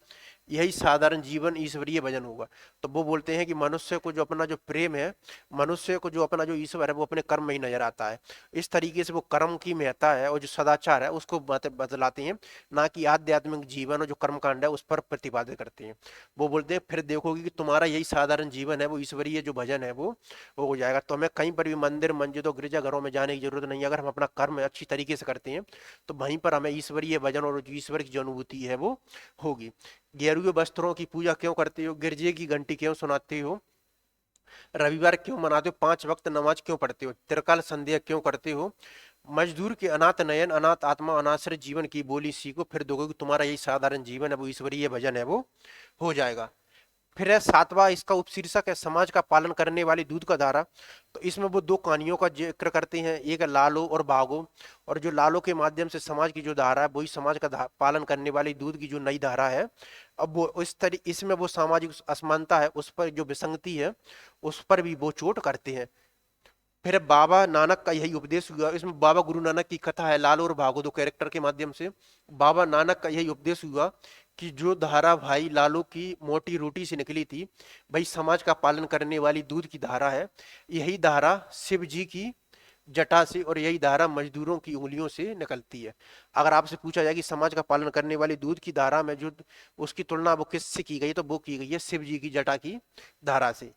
यही साधारण जीवन ईश्वरीय भजन होगा। तो वो बोलते हैं कि मनुष्य को जो अपना जो प्रेम है, मनुष्य को जो अपना जो ईश्वर है वो अपने कर्म में ही नजर आता है। इस तरीके से वो कर्म की महत्ता है और जो सदाचार है उसको बतलाते हैं, ना कि आध्यात्मिक जीवन और जो कर्म कांड है उस पर प्रतिपादित करते हैं। वो बोलते हैं फिर देखोगे कि तुम्हारा यही साधारण जीवन है वो ईश्वरीय जो भजन है वो हो जाएगा। तो हमें कहीं पर भी मंदिर मस्जिदों गिरजाघरों में जाने की जरूरत नहीं है। अगर हम अपना कर्म अच्छी तरीके से करते हैं तो वहीं पर हमें ईश्वरीय भजन और जो ईश्वर की जो अनुभूति है वो होगी। गेरुए वस्त्रों की पूजा क्यों करते हो, गिरजे की घंटी क्यों सुनाते हो, रविवार क्यों मनाते हो, 5 वक्त नमाज क्यों पढ़ते हो, त्रिकाल संध्या क्यों करते हो, मजदूर के अनाथ नयन, अनाथ आत्मा, अनाश्रित जीवन की बोली सीखो, फिर देखोगे कि तुम्हारा यही साधारण जीवन है वो ईश्वरीय भजन है वो हो जाएगा। फिर है 7वां, इसका उपशीर्षक है समाज का पालन करने वाली दूध का धारा। तो इसमें वो दो कहानियों का जिक्र करते हैं, एक है लालो और भागो। और जो लालो के माध्यम से समाज की जो धारा है वही समाज का पालन करने वाली दूध की जो नई धारा है। अब वो इसमें वो सामाजिक असमानता है उस पर जो विसंगति है उस पर भी वो चोट करते हैं। फिर बाबा नानक का यही उपदेश हुआ, इसमें बाबा गुरु नानक की कथा है लालो और भागो दो कैरेक्टर के माध्यम से। बाबा नानक का यही उपदेश हुआ कि जो धारा भाई लालो की मोटी रोटी से निकली थी भाई समाज का पालन करने वाली दूध की धारा है, यही धारा शिव जी की जटा से और यही धारा मजदूरों की उंगलियों से निकलती है। अगर आपसे पूछा जाए कि समाज का पालन करने वाली दूध की धारा में जो उसकी तुलना वो किससे की गई तो वो की गई है शिव जी की जटा की धारा से।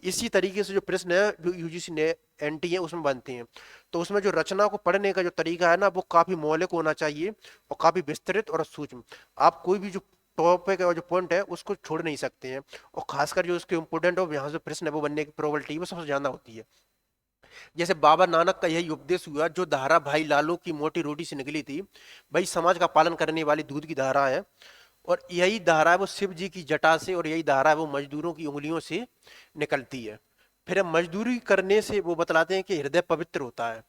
इसी तरीके से जो प्रश्न है जो यूजीसी ने एनटी है उसमें बनते हैं। तो उसमें जो रचना को पढ़ने का जो तरीका है ना वो काफी मौलिक होना चाहिए और काफी विस्तृत और सूक्ष्म। आप कोई भी जो टॉपिक है और जो पॉइंट है उसको छोड़ नहीं सकते हैं। और खासकर जो उसके इम्पोर्टेंट और यहाँ से प्रश्न है वो बनने की प्रोबेबिलिटी वो सबसे ज्यादा होती है। जैसे बाबा नानक का यही उपदेश हुआ, जो धारा भाई लालो की मोटी रोटी से निकली थी भाई समाज का पालन करने वाली दूध की धारा है, और यही धारा है वो शिव जी की जटा से और यही धारा है वो मजदूरों की उंगलियों से निकलती है। फिर हम मजदूरी करने से वो बतलाते हैं कि हृदय पवित्र होता है,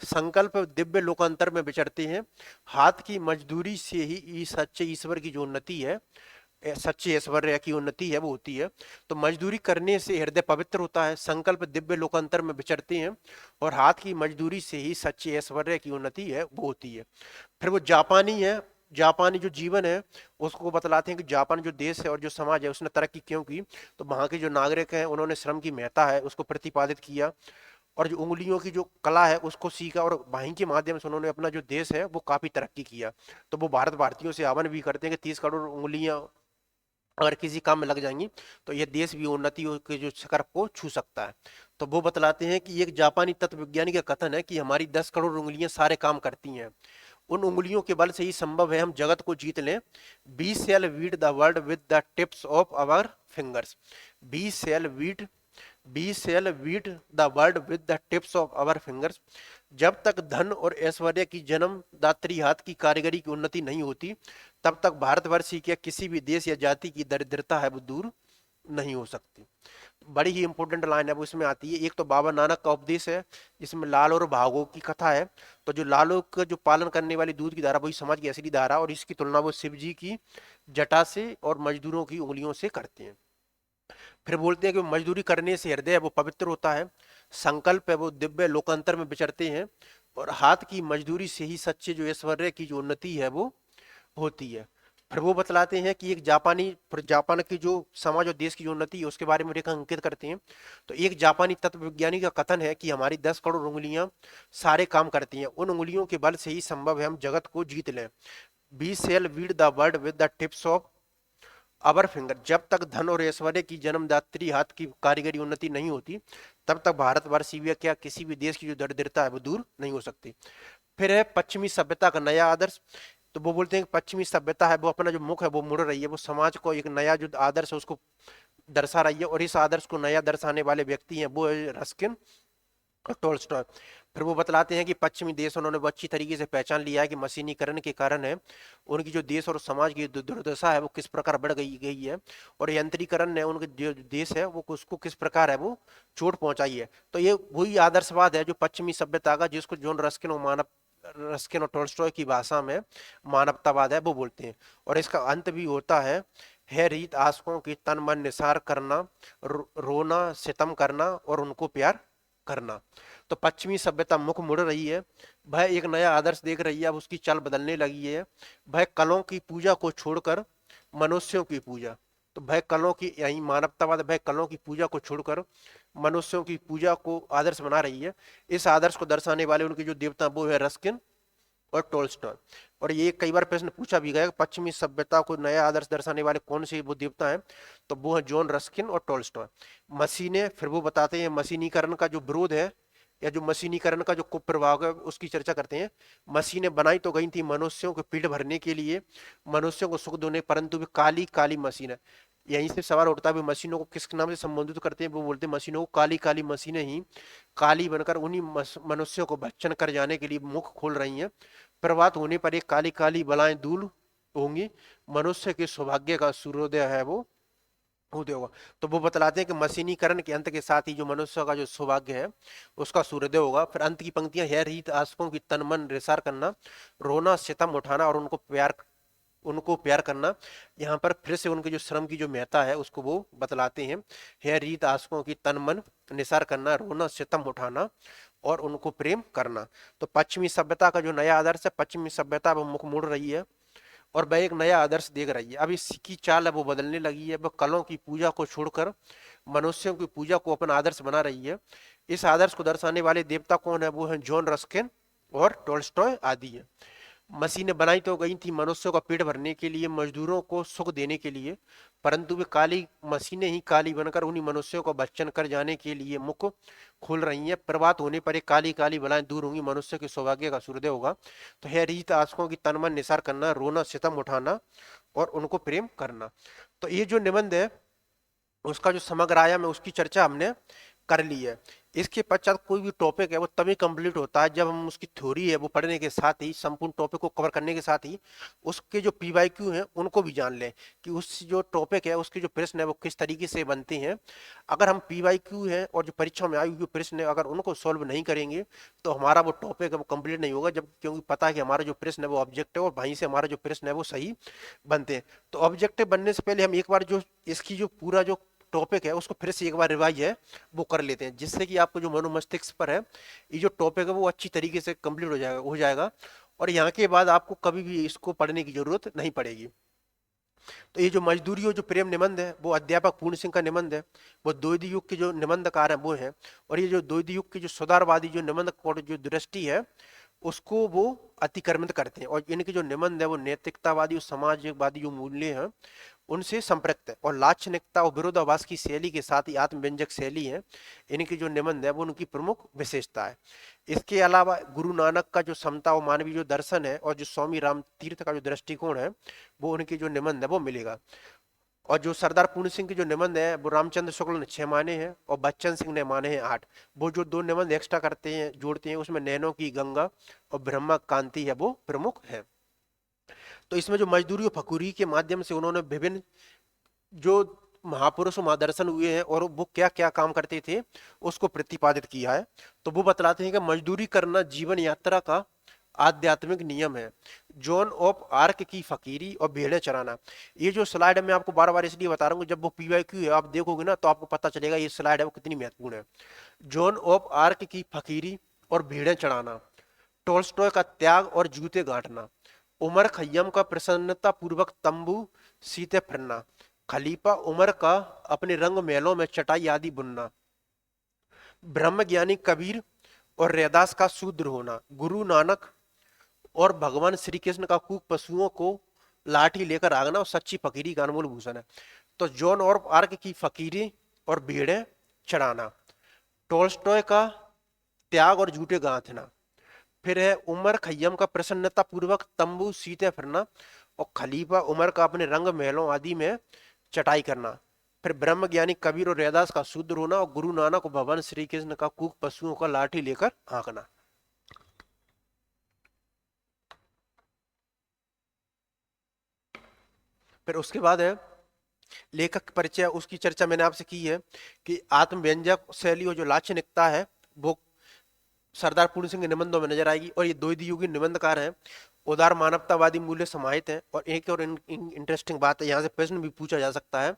संकल्प दिव्य लोकांतर में विचरते हैं, हाथ की मजदूरी से ही सच्चे ईश्वर की जो उन्नति है, सच्चे ऐश्वर्य की उन्नति है वो होती है। तो मजदूरी करने से हृदय पवित्र होता है, संकल्प दिव्य लोकांतर में विचरते हैं और हाथ की मजदूरी से ही सच्चे ऐश्वर्य की उन्नति है वो होती है। फिर वो जापानी है, जापानी जो जीवन है उसको बतलाते हैं कि जापान जो देश है और जो समाज है उसने तरक्की क्यों की। तो वहां के जो नागरिक हैं उन्होंने श्रम की महत्ता है उसको प्रतिपादित किया और जो उंगलियों की जो कला है उसको सीखा और वहीं के माध्यम से उन्होंने अपना जो देश है वो काफी तरक्की किया। तो वो भारतीयों से आह्वान भी करते हैं कि 30 करोड़ उंगलियां अगर किसी काम में लग जाएंगी तो यह देश भी उन्नति के जो शिखर को छू सकता है। तो वो बतलाते हैं कि एक जापानी तत्व विज्ञानी का कथन है कि हमारी 10 करोड़ उंगलियां सारे काम करती हैं, उन उंगलियों के बल से ही संभव है हम जगत को जीत लें। We shall weed the world with the tips of our fingers. We shall weed we shall weed the world with the tips of our fingers. जब तक धन और ऐश्वर्य की जन्मदात्री हाथ की कारीगरी की उन्नति नहीं होती तब तक भारतवर्ष या किसी भी देश या जाति की दरिद्रता है वो दूर नहीं हो सकती। बड़ी ही इंपॉर्टेंट लाइन है वो इसमें आती है। एक तो बाबा नानक का उपदेश है जिसमें लाल और भागो की कथा है। तो जो लालो का जो पालन करने वाली दूध की धारा वही समाज की असली धारा और इसकी तुलना वो शिव जी की जटा से और मजदूरों की उंगलियों से करते हैं। फिर बोलते हैं कि मजदूरी करने से हृदय वो पवित्र होता है, संकल्प है वो दिव्य लोकांतर में विचरते हैं और हाथ की मजदूरी से ही सच्चे जो ऐश्वर्य की जो उन्नति है वो होती है। फिर वो बतलाते हैं कि एक जापान की जो समाज और देश की जो उन्नति है उसके बारे में रेखांकित करते हैं। तो एक जापानी तत्व विज्ञानी का कथन है कि हमारी 10 करोड़ उंगलियां सारे काम करती हैं, उन उंगलियों के बल से ही संभव है हम जगत को जीत लें। We shall weed the world with the tips of our finger. जब तक धन और ऐश्वर्य की जन्मदात्री हाथ की कारीगरी उन्नति नहीं होती तब तक भारतवर्ष या क्या किसी भी देश की जो दरिद्रता है वो दूर नहीं हो सकती। फिर है पश्चिमी सभ्यता का नया आदर्श। तो वो बोलते हैं कि पश्चिमी सभ्यता है वो अपना जो मुख है वो मुड़ रही है, वो समाज को एक नया जो आदर्श है उसको दर्शा रही है और इस आदर्श को नया दर्शाने वाले व्यक्ति हैं वो रस्किन और टोल्स्टॉय। फिर वो बतलाते हैं कि पश्चिमी देश उन्होंने वो अच्छी तरीके से पहचान लिया है कि मशीनीकरण के कारण है उनकी जो देश और समाज की दुर्दशा है वो किस प्रकार बढ़ गई है और यंत्रीकरण ने उनके जो देश है वो उसको किस प्रकार है वो चोट पहुंचाई है। तो ये वही आदर्शवाद है जो पश्चिमी सभ्यता का जिसको जॉन रस्किन और टोल्स्टॉय की भाषा में मानवतावाद है वो बोलते हैं। और इसका अंत भी होता है है रीत आशकों की तन मन निसार करना, रोना सितम करना और उनको प्यार करना। तो पश्चिमी सभ्यता मुख मुड़ रही है, वह एक नया आदर्श देख रही है, अब उसकी चाल बदलने लगी है। वह कलों की पूजा को छोड़कर मनुष्यों की पूजा, तो वह कलों की यही मानवतावाद, वह कलों की पूजा को छोड़कर मनुष्यों की पूजा को आदर्श बना रही है। इस आदर्श को दर्शाने वाले उनके जो देवता वो है रस्किन और टोल्स्टॉय। और ये कई बार प्रश्न पूछा भी गया, पश्चिमी सभ्यता को नया आदर्श दर्शाने वाले कौन से वो देवता हैं, तो वो है जॉन रस्किन और टोल्स्टॉय। मशीनें, फिर वो बताते हैं मशीनीकरण का जो विरोध है या जो मशीनीकरण का जो कुप्रभाव है उसकी चर्चा करते हैं। मशीनें बनाई तो गई थी मनुष्यों के पेट भरने के लिए, मनुष्यों को सुख देने, परंतु वे काली काली मशीन है। यहीं से सवाल उठता है मशीनों को किस नाम से संबोधित करते हैं, वो बोलते हैं मशीनों को काली काली मशीनें ही काली बनकर उन्हीं मनुष्यों को भक्षण कर जाने के लिए मुख खोल रही हैं। प्रभात होने पर एक काली काली बलाएं दूर होंगी, मनुष्य के सौभाग्य का सूर्योदय है वो उदय होगा। तो वो बतलाते हैं कि मशीनीकरण के अंत के साथ ही जो मनुष्य का जो सौभाग्य है उसका सूर्योदय होगा। फिर अंत की पंक्तियां है रीत आशकों की तन मन रिसार करना, रोना सितम उठाना और उनको प्यार करना। यहाँ पर फिर से उनके जो श्रम की जो महत्ता है उसको वो बतलाते हैं। है रीत आशकों की तन मन निसार करना, रोना सितम उठाना और उनको प्रेम करना। तो पश्चिमी सभ्यता का जो नया आदर्श है, पश्चिमी सभ्यता वो मुख मोड़ रही है और वह एक नया आदर्श देख रही है। अब इसकी चाल है वो बदलने लगी है, वह कलों की पूजा को छोड़कर मनुष्यों की पूजा को अपना आदर्श बना रही है। इस आदर्श को दर्शाने वाले देवता कौन है, वो है जॉन रस्किन और टोल्स्टॉय आदि है। मशीनें बनाई तो गई थी मनुष्यों का पेट भरने के लिए, मजदूरों को सुख देने के लिए, परंतु वे काली मशीनें ही काली बनकर उन्हीं मनुष्यों को भक्षण कर जाने के लिए मुख खोल रही हैं। प्रभात होने पर एक काली काली बलाएं दूर होंगी, मनुष्य के सौभाग्य का सूर्योदय होगा। तो है रीत आशकों की तन मन निसार करना, रोना सितम उठाना और उनको प्रेम करना। तो ये जो निबंध है उसका जो समग्र आयाम है उसकी चर्चा हमने कर ली है। इसके पश्चात कोई भी टॉपिक है वो तभी कंप्लीट होता है जब हम उसकी थ्योरी है वो पढ़ने के साथ ही, संपूर्ण टॉपिक को कवर करने के साथ ही उसके जो पीवाईक्यू हैं उनको भी जान लें कि उस जो टॉपिक है उसके जो प्रश्न है वो किस तरीके से बनते हैं। अगर हम पीवाईक्यू है और जो परीक्षा में आए हुए प्रश्न है अगर उनको सॉल्व नहीं करेंगे तो हमारा वो टॉपिक है वो कंप्लीट नहीं होगा, जब क्योंकि पता है कि हमारा जो प्रश्न है वो ऑब्जेक्टिव और वहीं से हमारा जो प्रश्न है वो सही बनते हैं। तो ऑब्जेक्टिव बनने से पहले हम एक बार जो इसकी जो पूरा जो टॉपिक है उसको फिर से एक बार रिवाइज है वो कर लेते हैं, जिससे कि आपको जो मनोमस्तिष्क पर है ये जो टॉपिक है वो अच्छी तरीके से कंप्लीट हो जाएगा और यहाँ के बाद आपको कभी भी इसको पढ़ने की जरूरत नहीं पड़ेगी। तो ये जो मजदूरी और जो प्रेम निबंध है वो अध्यापक पूर्ण सिंह का निबंध है, वो द्वैध युग के जो निबंधकार है वो है। और ये जो द्वैध युग के जो सुधारवादी जो निबंध और जो दृष्टि है उसको वो अतिक्रमित करते हैं और इनके जो निबंध है वो नैतिकतावादी और समाजवादी जो मूल्य हैं उनसे संपृक्त है और लाक्षणिकता और विरोधाभास की शैली के साथ ही आत्मव्यंजक शैली है। इनकी जो निबंध है वो उनकी प्रमुख विशेषता है। इसके अलावा गुरु नानक का जो समता और मानवीय जो दर्शन है और जो स्वामी राम तीर्थ का जो दृष्टिकोण है वो उनकी जो निबंध है वो मिलेगा। और जो सरदार पूर्ण सिंह के जो निबंध है वो रामचंद्र शुक्ल ने 6 माने हैं और बच्चन सिंह ने माने हैं 8। वो जो 2 निबंध एक्स्ट्रा करते हैं जोड़ते हैं उसमें नैनो की गंगा और ब्रह्मा कांति है वो प्रमुख है। तो इसमें जो मजदूरी और फकीरी के माध्यम से उन्होंने विभिन्न जो महापुरुष महादर्शन हुए हैं और वो क्या क्या काम करते थे उसको प्रतिपादित किया है। तो वो बतलाते हैं कि मजदूरी करना जीवन यात्रा का आध्यात्मिक नियम है। जॉन ऑफ आर्क की फकीरी और भेड़ें चराना, ये जो स्लाइड है मैं आपको बार बार इसलिए बता रहा हूँ जब वो पीवाईक्यू है आप देखोगे ना तो आपको पता चलेगा ये स्लाइड है वो कितनी महत्वपूर्ण है। जॉन ऑफ आर्क की फकीरी और भेड़ें चराना, टोल्स्टॉय का त्याग और जूते गांठना, उमर खय्यम का प्रसन्नता पूर्वक तंबू सीते फिरना, खलीफा उमर का अपने रंग महलों में चटाई आदि बुनना, ब्रह्म ज्ञानी कबीर और रैदास का शूद्र होना, गुरु नानक और भगवान श्री कृष्ण का कूक पशुओं को लाठी लेकर आगना और सच्ची फकीरी का अनमोल भूषण है। तो जॉन और आर्क की फकीरी और भेड़ें चढ़ाना, टोल्स्टॉय का त्याग और जूते गांथना, फिर है उमर खय्यम का प्रसन्नता पूर्वक तंबू सीते फिरना और खलीफा उमर का अपने रंग महलों आदि में चटाई करना, फिर ब्रह्म ज्ञानी कबीर और रैदास का शूद्र होना और गुरु नानक और भगवान श्री कृष्ण का कूक पशुओं का लाठी लेकर हाँकना। फिर उसके बाद है लेखक परिचय, उसकी चर्चा मैंने आपसे की है कि आत्मव्यंजक शैली और जो लाक्षणिकता है वो सरदार पूर्ण सिंह के निबंधों में नजर आएगी। और ये द्वैध युगीन निबंधकार हैं, उदार मानवतावादी मूल्य समाहित हैं। और एक और इंटरेस्टिंग बात है, यहाँ से प्रश्न भी पूछा जा सकता है,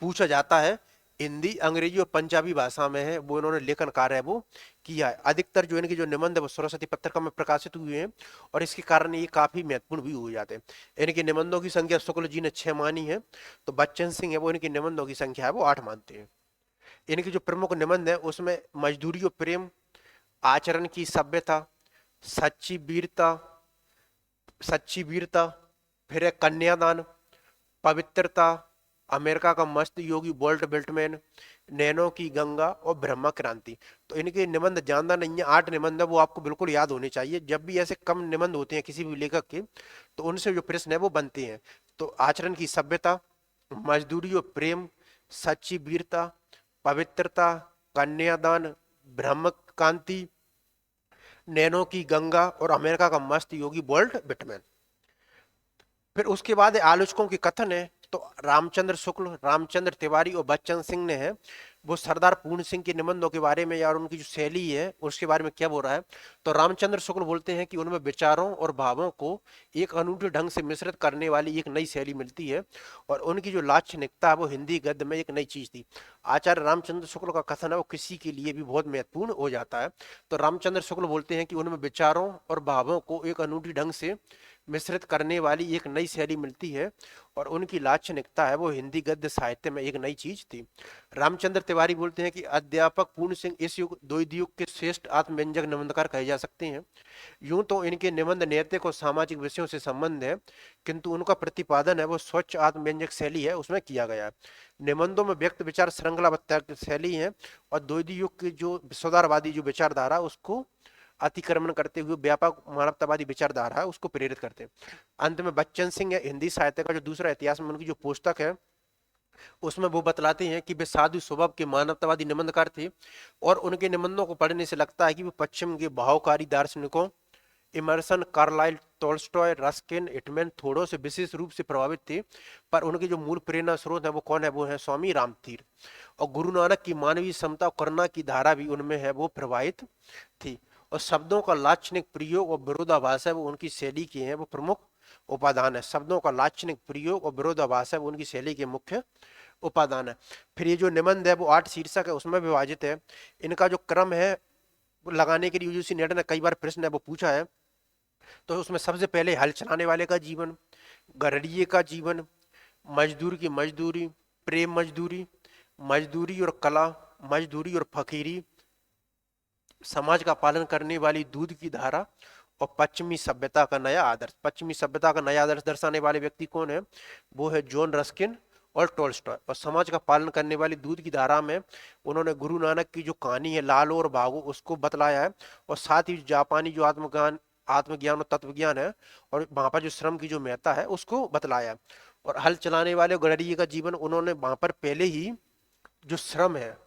पूछा जाता है, हिंदी, अंग्रेजी और पंजाबी भाषा में है वो इन्होंने लेखन कार्य है वो किया है। अधिकतर जो इनके जो निबंध है वो सरस्वती पत्रिका में प्रकाशित हुए हैं, और इसके कारण ये काफी महत्वपूर्ण भी हो जाते हैं। इनके निबंधों की संख्या शुक्ल जी ने 6 मानी है, तो बच्चन सिंह है वो इनके निबंधों की संख्या है वो 8 मानते हैं। इनके जो प्रमुख निबंध है उसमें मजदूरी और प्रेम, आचरण की सभ्यता, सच्ची वीरता, सच्ची वीरता, फिर है कन्यादान, पवित्रता, अमेरिका का मस्त योगी वॉल्ट विटमैन, नैनो की गंगा और ब्रह्मा क्रांति। तो इनके निबंध ज्यादा नहीं है, 8 निबंध है, वो आपको बिल्कुल याद होने चाहिए। जब भी ऐसे कम निबंध होते हैं किसी भी लेखक के, तो उनसे जो प्रश्न है वो बनते हैं। तो आचरण की सभ्यता, मजदूरी और प्रेम, सच्ची वीरता, पवित्रता, कन्यादान, ब्रह्म कांति, नैनो की गंगा और अमेरिका का मस्त योगी वॉल्ट विटमैन। फिर उसके बाद आलोचकों के कथन है, तो रामचंद्र शुक्ल, रामचंद्र तिवारी और बच्चन सिंह ने है वो सरदार पूर्ण सिंह के निबंधों के बारे में या उनकी जो शैली है उसके बारे में क्या बोल रहा है। तो रामचंद्र शुक्ल बोलते हैं कि उनमें विचारों और भावों को एक अनूठे ढंग से मिश्रित करने वाली एक नई शैली मिलती है, और उनकी जो लाक्षणिकता है वो हिंदी गद्य में एक नई चीज थी। आचार्य रामचंद्र शुक्ल का कथन है वो किसी के लिए भी बहुत महत्वपूर्ण हो जाता है। तो रामचंद्र शुक्ल बोलते हैं कि उनमें विचारों और भावों को एक अनूठी ढंग से मिश्रित करने वाली एक नई शैली मिलती है, और उनकी लाक्षणिकता है वो हिंदी गद्य साहित्य में एक नई चीज थी। रामचंद्र तिवारी बोलते हैं कि अध्यापक पूर्ण सिंह इस युग द्वैध युग के श्रेष्ठ आत्मव्यंजक निबंधकार कहे जा सकते हैं। यूं तो इनके निबंध नैतिक और सामाजिक विषयों से संबंध है, किंतु उनका प्रतिपादन है वो स्वच्छ आत्मव्यंजक शैली है उसमें किया गया है। निबंधों में व्यक्त विचार श्रृंखलाबद्ध शैली है, और द्वैध युग की जो सुधारवादी जो विचारधारा उसको अतिक्रमण करते हुए व्यापक मानवतावादी विचारधारा है उसको प्रेरित करते हैं। अंत में बच्चन सिंह है हिंदी साहित्य का जो दूसरा इतिहास में उनकी जो पुस्तक है उसमें वो बतलाते हैं कि वे साधु स्वभाव के मानवतावादी निबंधकार थे, और उनके निबंधों को पढ़ने से लगता है कि वे पश्चिम के भावकारी दार्शनिकों Emerson, Carlyle, Tolstoy, Ruskin, Whitman Thoreau से विशेष रूप से प्रभावित थे। पर उनके जो मूल प्रेरणा स्रोत है वो कौन है, वो है स्वामी रामतीर। और गुरु नानक की मानवीय समता और करुणा की धारा भी उनमें है वो प्रवाहित थी। और शब्दों का लाक्षणिक प्रयोग और विरोधाभास है वो उनकी शैली के हैं वो प्रमुख उपादान है। शब्दों का लाक्षणिक प्रयोग और विरोधाभास है वो उनकी शैली के मुख्य उपादान है। फिर ये जो निबंध है वो 8 शीर्षक है उसमें विभाजित है। इनका जो क्रम है वो लगाने के लिए यूजीसी नेट ने कई बार प्रश्न है वो पूछा है। तो उसमें सबसे पहले हल चलाने वाले का जीवन, गठरिये का जीवन, मजदूर की मजदूरी, प्रेम मजदूरी, मजदूरी और कला, मजदूरी और फकीरी, समाज का पालन करने वाली दूध की धारा, और पश्चिमी सभ्यता का नया आदर्श। पश्चिमी सभ्यता का नया आदर्श दर्शाने वाले व्यक्ति कौन है, वो है जॉन रस्किन और टोल्स्टॉय। और समाज का पालन करने वाली दूध की धारा में उन्होंने गुरु नानक की जो कहानी है लालो और भागो उसको बतलाया है, और साथ ही जापानी जो आत्मज्ञान और तत्वज्ञान है और वहां पर जो श्रम की जो महत्ता है उसको बतलाया। और हल चलाने वाले गडरिये का जीवन उन्होंने वहां पर पहले ही जो श्रम है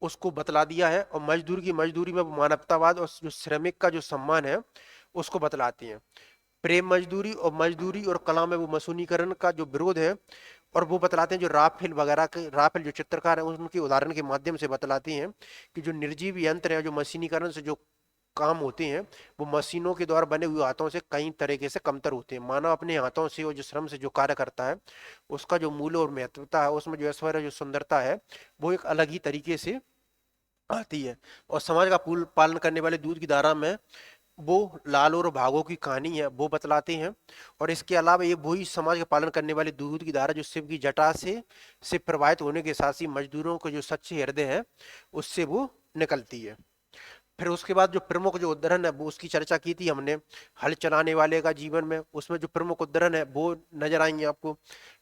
उसको बतला दिया है, और मजदूर की मजदूरी में मानवतावाद और जो श्रमिक का जो सम्मान है उसको बतलाती हैं। प्रेम मजदूरी और कला में वो मशीनीकरण का जो विरोध है, और वो बतलाते हैं जो राफेल वगैरह के राफेल जो चित्रकार है उनके उदाहरण के माध्यम से बतलाती हैं कि जो निर्जीव यंत्र है जो मशीनीकरण से जो काम होते हैं वो मशीनों के द्वारा बने हुए हाथों से कई तरीके से कमतर होते हैं। मानव अपने हाथों से और जो श्रम से जो कार्य करता है उसका जो मूल्य और महत्वता है उसमें जो ऐश्वर्य जो सुंदरता है वो एक अलग ही तरीके से आती है। और समाज का पूल पालन करने वाले दूध की धारा में वो लाल और भागों की कहानी है वो बतलाते हैं। और इसके अलावा ये वही समाज का पालन करने वाली दूध की धारा जो शिव की जटा से प्रवाहित होने के साथ ही मजदूरों को जो सच्चे हृदय है उससे वो निकलती है। फिर उसके बाद जो प्रमुख जो उद्धरण है वो उसकी चर्चा की थी हमने हल चलाने वाले का जीवन में, उसमें जो प्रमुख उद्धरण है वो नजर आएंगे आपको।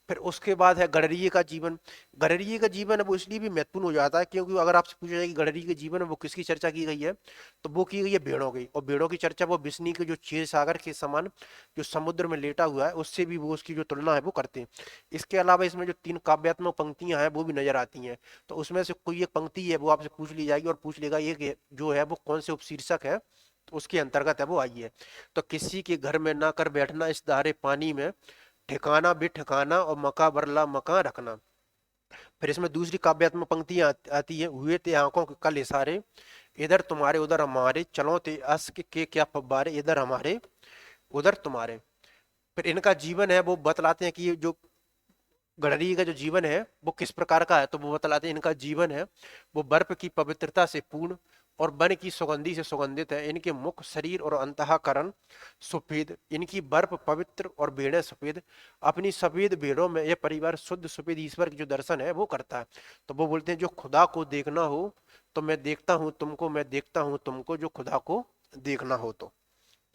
फिर उसके बाद है गडरिये का जीवन। गडरिये का जीवन है वो इसलिए भी महत्वपूर्ण हो जाता है क्योंकि अगर आपसे पूछा जाए कि गडरिये के जीवन में वो किसकी चर्चा की गई है, तो वो की गई है भेड़ों की। और भेड़ों की चर्चा वो बिस्नी के जो क्षीर सागर के समान जो समुद्र में लेटा हुआ है उससे भी वो उसकी जो तुलना है वो करते हैं। इसके अलावा इसमें जो 3 काव्यात्मक पंक्तियां हैं वो भी नजर आती हैं। तो उसमें से कोई एक पंक्ति है वो आपसे पूछ ली जाएगी और पूछ लेगा ये जो है वो कौन से उपशीर्षक है, तो उसके अंतर्गत है वो आई है। तो किसी के घर में ना कर बैठना इस धारे पानी में, ठिकाना भी ठिकाना और मका बरला मका रखना। फिर इसमें दूसरी काव्यात्मक पंक्तियां आती है, हुए थे आंखों के कल इशारे, इधर तुम्हारे उधर हमारे, चलो ते अस के क्या फब्बारे, इधर हमारे उधर तुम्हारे। फिर इनका जीवन है वो बतलाते हैं कि ये जो गडरी का जो जीवन है वो किस प्रकार का है, तो वो बतलाते हैं इनका जीवन है वो बर्फ की पवित्रता से पूर्ण और वन की सुगंधि से सुगंधित है। इनके मुख, शरीर और अंतःकरण सफेद, इनकी बर्फ पवित्र और भेड़ें सफेद। अपनी सफेद भेड़ों में यह परिवार शुद्ध सफेद ईश्वर की जो दर्शन है वो करता है। तो वो बोलते हैं जो खुदा को देखना हो तो मैं देखता हूं तुमको, मैं देखता हूं तुमको, जो खुदा को देखना हो तो।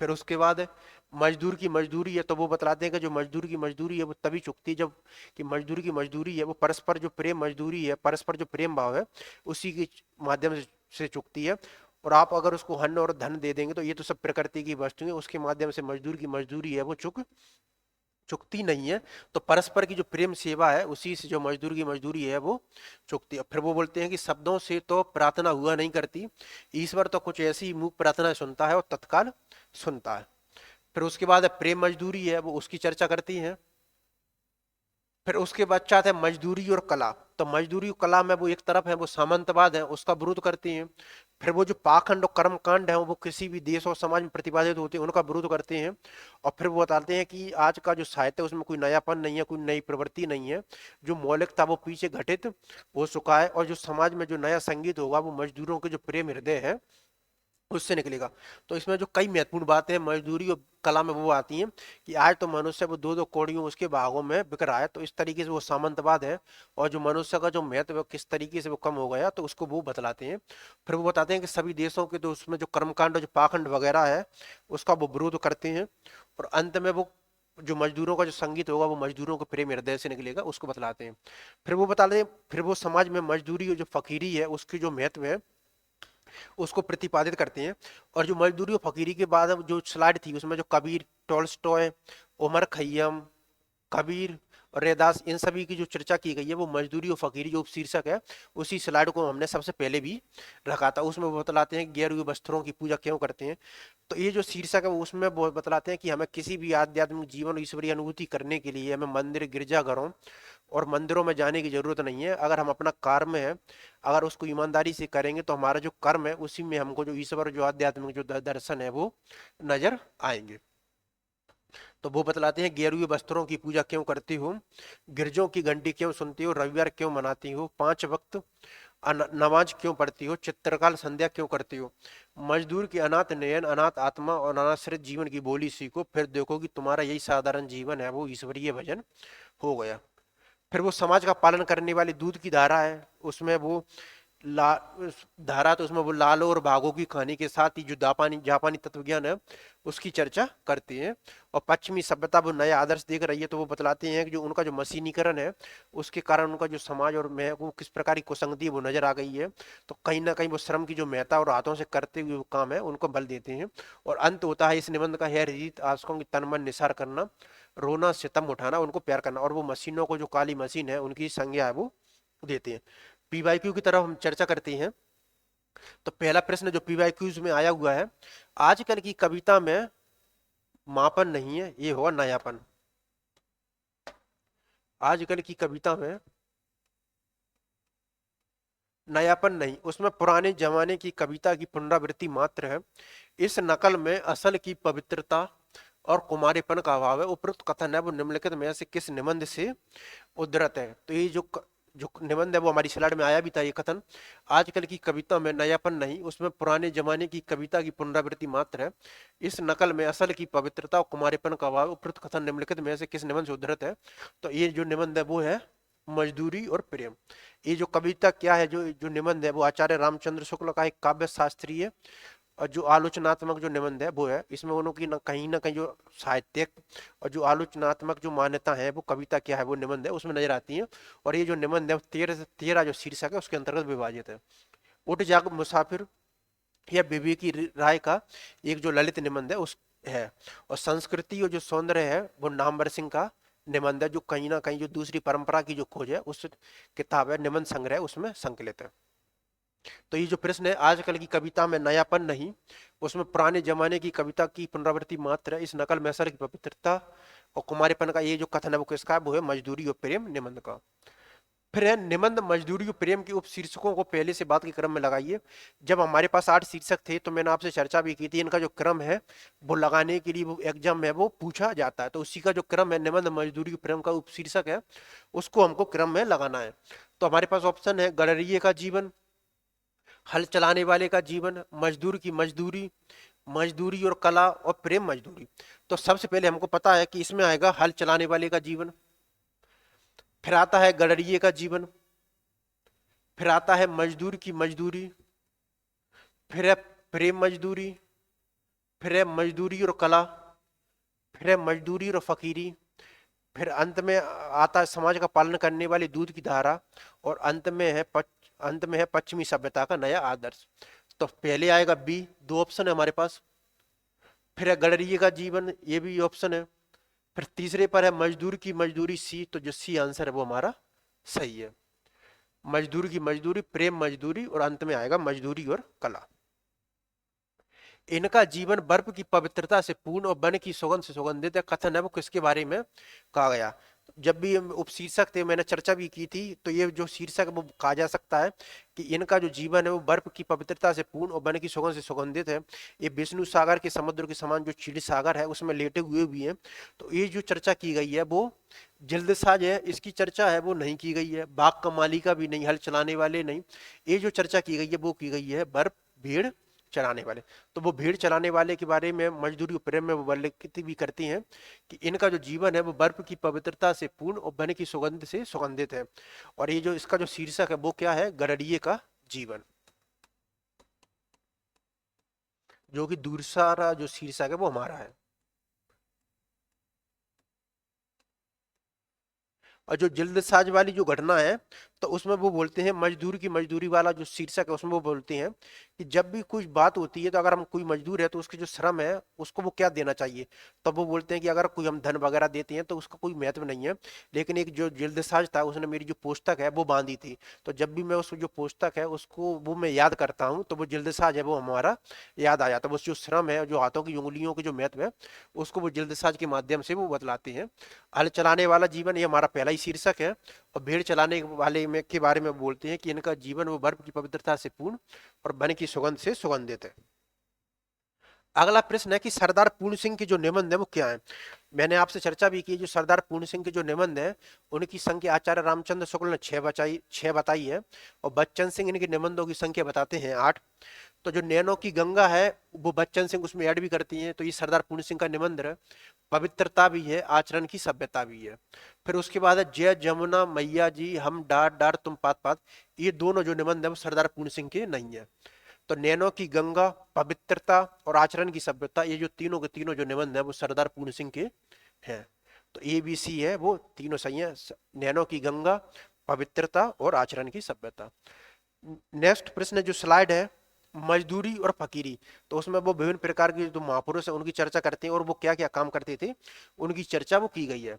फिर उसके बाद मजदूर की मजदूरी है, तो वो बतलाते हैं कि जो मजदूर की मजदूरी है वो तभी चुकती है जब, कि मजदूर की मजदूरी है वो परस्पर जो प्रेम मजदूरी है, परस्पर जो प्रेम भाव है उसी के माध्यम से चुकती है। और आप अगर उसको अन्न और धन दे देंगे तो ये तो सब प्रकृति की वस्तु है, उसके माध्यम से मजदूर की मजदूरी है वो चुकती नहीं है। तो परस्पर की जो प्रेम सेवा है उसी से जो मजदूर की मजदूरी है वो चुकती है। फिर वो बोलते हैं कि शब्दों से तो प्रार्थना हुआ नहीं करती, ईश्वर तो कुछ ऐसी मूक प्रार्थना सुनता है और तत्काल सुनता है। फिर उसके बाद प्रेम मजदूरी है वो उसकी चर्चा करती हैं। फिर उसके पश्चात है मजदूरी और कला। तो मजदूरी और कला में वो एक तरफ है वो सामंतवाद है उसका विरोध करती हैं। फिर वो जो पाखंड और कर्मकांड है वो किसी भी देश और समाज में प्रतिपादित होते हैं उनका विरोध करते हैं। और फिर वो बताते हैं कि आज का जो साहित्य है उसमें कोई नयापन नहीं है, कोई नई प्रवृत्ति नहीं है, जो मौलिक था वो पीछे घटित हो चुका है। और जो समाज में जो नया संगीत होगा वो मजदूरों के जो प्रेम हृदय है उससे निकलेगा। तो इसमें जो कई महत्वपूर्ण बातें हैं मजदूरी और कला में वो आती हैं कि आज तो मनुष्य वो दो दो कौड़ियों उसके भागों में बिक रहा है, तो इस तरीके से वो सामंतवाद है। और जो मनुष्य का जो महत्व है किस तरीके से वो कम हो गया तो उसको वो बतलाते हैं। फिर वो बताते हैं कि सभी देशों के तो उसमें जो कर्मकांड और जो पाखंड वगैरह है उसका वो विरोध करते हैं। और अंत में वो जो मजदूरों का जो संगीत होगा वो मजदूरों के प्रेम हृदय से निकलेगा उसको बतलाते हैं। फिर वो बताते हैं, फिर वो समाज में मजदूरी और जो फकीरी है उसकी जो महत्व है उसको प्रतिपादित करते हैं। और जो मजदूरी और फकीरी के बाद जो स्लाइड थी उसमें जो कबीर, टॉल्स्टॉय, उमर खैयम, कबीर और रैदास इन सभी की जो चर्चा की गई है वो मजदूरी और फकीरी जो उपशीर्षक है उसी स्लाइड को हमने सबसे पहले भी रखा था। उसमें वो बतलाते हैं गैर हुए वस्त्रों की पूजा क्यों करते हैं। तो ये जो शीर्षक है उसमें वो बतलाते हैं कि हमें किसी भी आध्यात्मिक जीवन ईश्वरीय अनुभूति करने के लिए हमें मंदिर, गिरजाघरों और मंदिरों में जाने की जरूरत नहीं है। अगर हम अपना कर्म है अगर उसको ईमानदारी से करेंगे तो हमारा जो कर्म है उसी में हमको जो ईश्वर जो आध्यात्मिक जो दर्शन है वो नजर आएंगे। तो वो बतलाते हैं गेरुए वस्त्रों की पूजा क्यों करती हो, गिरजों की घंटी क्यों सुनती हो, रविवार क्यों मनाती हो, 5 वक्त नमाज क्यों पढ़ती हो, चित्रकाल संध्या क्यों करती हो, मजदूर की अनाथ नयन, अनाथ आत्मा और अनाश्रित जीवन की बोली सीखो, फिर देखो कि तुम्हारा यही साधारण जीवन है वो ईश्वरीय भजन हो गया। फिर वो समाज का पालन करने वाली दूध की धारा है उसमें वो ला धारा, तो उसमें वो लालो और भागो की कहानी के साथ ही जो जापानी जापानी तत्वज्ञान है उसकी चर्चा करती है। और पश्चिमी सभ्यता वो नया आदर्श देख रही है तो वो बतलाते हैं कि जो उनका जो मशीनीकरण है उसके कारण उनका जो समाज और में वो किस प्रकार की कुसंगति है वो नजर आ गई है। तो कहीं ना कहीं वो श्रम की जो महत्ता और हाथों से करते हुए वो काम है उनको बल देते हैं। और अंत होता है इस निबंध का है रीत आशकों की तन मन निसार करना, रोना सितम उठाना, उनको प्यार करना। और वो मशीनों को जो काली मशीन है उनकी संज्ञा है वो देते हैं। पीवाईक्यू की तरफ हम चर्चा करते हैं। तो पहला प्रश्न जो पीवाईक्यूज में आया हुआ है, आजकल की कविता में मापन नहीं है, ये होगा नयापन। आजकल की कविता में नयापन नहीं, उसमें पुराने जमाने की कविता की पुनरावृत्ति मात्र है। इस नकल में असल की पवित्रता और कुमारीपन का अभाव है। उपरोक्त कथन है वो निम्नलिखित में से किस निबंध से उद्धृत है। तो ये जो निबंध है वो हमारी स्लाइड में आया भी था ये कथन, आजकल की कविता में नयापन नहीं, उसमें पुराने जमाने की कविता की पुनरावृत्ति मात्र है। इस नकल में असल की पवित्रता और कुमारीपन का अभाव, उपरोक्त कथन निम्नलिखित में से किस निबंध से उद्धृत है। तो ये जो निबंध है वो है मजदूरी और प्रेम। ये जो कविता क्या है, जो जो निबंध है वो आचार्य रामचंद्र शुक्ल का एक काव्य शास्त्रीय और जो आलोचनात्मक जो निबंध है वो है। इसमें उनकी ना कहीं जो साहित्यिक और जो आलोचनात्मक जो मान्यता है वो कविता क्या है वो निबंध है उसमें नजर आती है। और ये जो निबंध है वो 13 जो शीर्षक है उसके अंतर्गत विभाजित है। उठ जाग मुसाफिर या विवेकी राय का एक जो ललित निबंध है उस है। और संस्कृति और जो सौंदर्य है वो नामवर सिंह का निबंध है, जो कहीं ना कहीं जो दूसरी परंपरा की जो खोज है उस किताब है निबंध संग्रह उसमें संकलित है। तो ये जो प्रश्न है आजकल की कविता में नयापन नहीं, उसमें पुराने जमाने की कविता की पुनरावृत्ति मात्र है। इस नकल में असर की पवित्रता और कुमारीपन का ये जो कथन है वो किसका है, वो है मजदूरी और प्रेम निबंध का। फिर है निबंध मजदूरी और प्रेम के उपशीर्षकों को पहले से बात के क्रम में लगाइए। जब हमारे पास 8 शीर्षक थे तो मैंने आपसे चर्चा भी की थी, इनका जो क्रम है वो लगाने के लिए वो एग्जाम में वो पूछा जाता है, तो उसी का जो क्रम है निबंध मजदूरी और प्रेम का उपशीर्षक है उसको हमको क्रम में लगाना है। तो हमारे पास ऑप्शन है गडरिये का जीवन, हल चलाने वाले का जीवन, मजदूर की मजदूरी, मजदूरी और कला, और प्रेम मजदूरी। तो सबसे पहले हमको पता है कि इसमें आएगा हल चलाने वाले का जीवन, फिर आता है गडरिये का जीवन, फिर आता है मजदूर की मजदूरी, फिर है प्रेम मजदूरी, फिर है मजदूरी और कला, फिर है मजदूरी और फकीरी, फिर अंत में आता है समाज का पालन करने वाली दूध की धारा, और अंत में है पश्चिमी सभ्यता का नया आदर्श। तो पहले आएगा बी, दो ऑप्शन है हमारे पास। फिर है गडरिये का जीवन, ये भी ऑप्शन है। फिर तीसरे पर है मजदूर की मजदूरी सी, तो जो सी आंसर है वो हमारा सही है। मजदूर की मजदूरी, प्रेम मजदूरी, और अंत में आएगा मजदूरी और कला। इनका जीवन बर्फ की पवित्रता से पूर्ण और वन की सुगंध से सुगंधित है। कथन है वो किसके बारे में कहा गया। जब भी उपशीर्षक थे मैंने चर्चा भी की थी, तो ये जो शीर्षक वो कहा जा सकता है कि इनका जो जीवन है वो बर्फ की पवित्रता से पूर्ण और वन की सुगंध से सुगंधित है। ये विष्णु सागर के समुद्र के समान जो क्षीर सागर है उसमें लेटे हुए भी हैं। तो ये जो चर्चा की गई है वो जल्दसाज है, इसकी चर्चा है वो नहीं की गई है। बाघ का मालिका भी नहीं, हल चलाने वाले नहीं। ये जो चर्चा की गई है वो की गई है बर्फ भेड़ चराने वाले। तो वो भेड़ चराने वाले के बारे में मजदूरी प्रेम में वो उल्लेखित भी करती हैं कि इनका जो जीवन है वो बर्फ की पवित्रता से पूर्ण और वन की सुगंध से सुगंधित है। और ये जो इसका जो शीर्षक है वो क्या है, गडरिये का जीवन, जो कि दूसरा जो शीर्षक है वो हमारा है। और जो जल्दसाज वाली जो घटना है तो उसमें वो बोलते हैं मजदूर की मजदूरी वाला जो शीर्षक है उसमें वो बोलते हैं कि जब भी कुछ बात होती है तो अगर हम कोई मजदूर है तो उसके जो श्रम है उसको वो क्या देना चाहिए। तब वो बोलते हैं कि अगर कोई हम धन वगैरह देते हैं तो उसका कोई महत्व नहीं है। लेकिन एक जो जल्दसाज था उसने मेरी जो पुस्तक है वो बांधी थी, तो जब भी मैं उस जो पुस्तक है उसको वो मैं याद करता हूँ तो वो जल्दसाज है वो हमारा याद आ जाता है। वो जो श्रम है जो हाथों की उंगलियों के जो महत्व है उसको वो जल्दसाज के माध्यम से वो बतलाते हैं। हल चलाने वाला जीवन ये हमारा पहला ही शीर्षक है। और भेड़ चलाने वाले में के बारे में बोलते हैं कि इनका जीवन वो बर्फ की पवित्रता से पूर्ण और वन की सुगंध से सुगंधित है। अगला प्रश्न है कि सरदार पूर्ण सिंह के जो निबंध है वो क्या है। मैंने आपसे चर्चा भी की, जो सरदार पूर्ण सिंह के जो निबंध है उनकी संख्या आचार्य रामचंद्र शुक्ल ने छह बताई है, और बच्चन सिंह इनके निबंधों की संख्या बताते हैं 8। तो जो नैनो की गंगा है वो बच्चन सिंह उसमें ऐड भी करती हैं, तो ये सरदार पूर्ण सिंह का निबंध है। पवित्रता भी है, आचरण की सभ्यता भी है। फिर उसके बाद है जय जमुना मैया जी हम डार डार तुम पात पात, ये दोनों जो निबंध है वो सरदार पूर्ण सिंह के नहीं है। तो नैनो की गंगा, पवित्रता और आचरण की सभ्यता, ये जो तीनों के तीनों जो निबंध है वो सरदार पूर्ण सिंह के हैं। तो ए बी सी है वो तीनों सही है, नैनो की गंगा, पवित्रता और आचरण की सभ्यता। नेक्स्ट प्रश्न जो स्लाइड है, मजदूरी और फकीरी। तो उसमें वो विभिन्न प्रकार के जो महापुरुष है उनकी चर्चा करते हैं और वो क्या क्या काम करते थे उनकी चर्चा वो की गई है।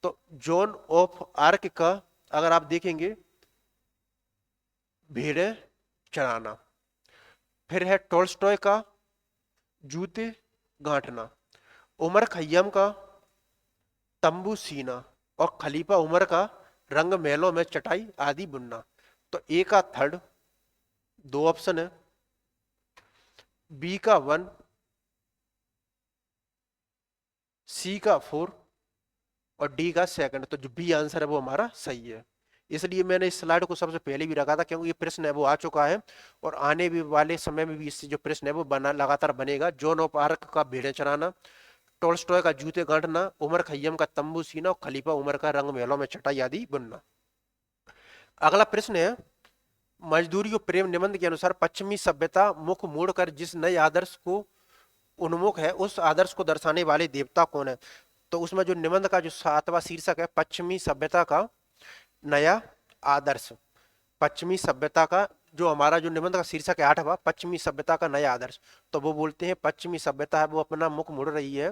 तो जॉन ऑफ आर्क का अगर आप देखेंगे भेड़ें चराना, फिर है टोल्स्टॉय का जूते गांठना, उमर खैयम का तंबू सीना, और खलीफा उमर का रंग महलों में चटाई आदि बुनना। तो ए का 3, 2 ऑप्शन है, बी का 1, सी का 4 और डी का 2। तो जो बी आंसर है वो हमारा सही है। इसलिए मैंने इस स्लाइड को सबसे पहले भी रखा था क्योंकि ये प्रश्न है वो आ चुका है और आने भी वाले समय में भी इससे जो प्रश्न है वो बना लगातार बनेगा। जॉन ऑफ आर्क का भेड़ें चराना, टोल्स्टॉय का जूते गांठना, उमर खैयम का तंबू सीना और खलीफा उमर का रंग महलों में चटाई आदि बुनना। अगला प्रश्न है, मजदूरी और प्रेम निबंध के अनुसार पश्चिमी सभ्यता मुख मोड़कर जिस नए आदर्श को उन्मुख है उस आदर्श को दर्शाने वाले देवता कौन है। तो उसमें जो निबंध का जो 7वां शीर्षक है पश्चिमी सभ्यता का नया आदर्श, पश्चिमी सभ्यता का जो हमारा जो निबंध का शीर्षक है 8वां, पश्चिमी सभ्यता का नया आदर्श। तो वो बोलते हैं पश्चिमी सभ्यता है वो अपना मुख मोड़ रही है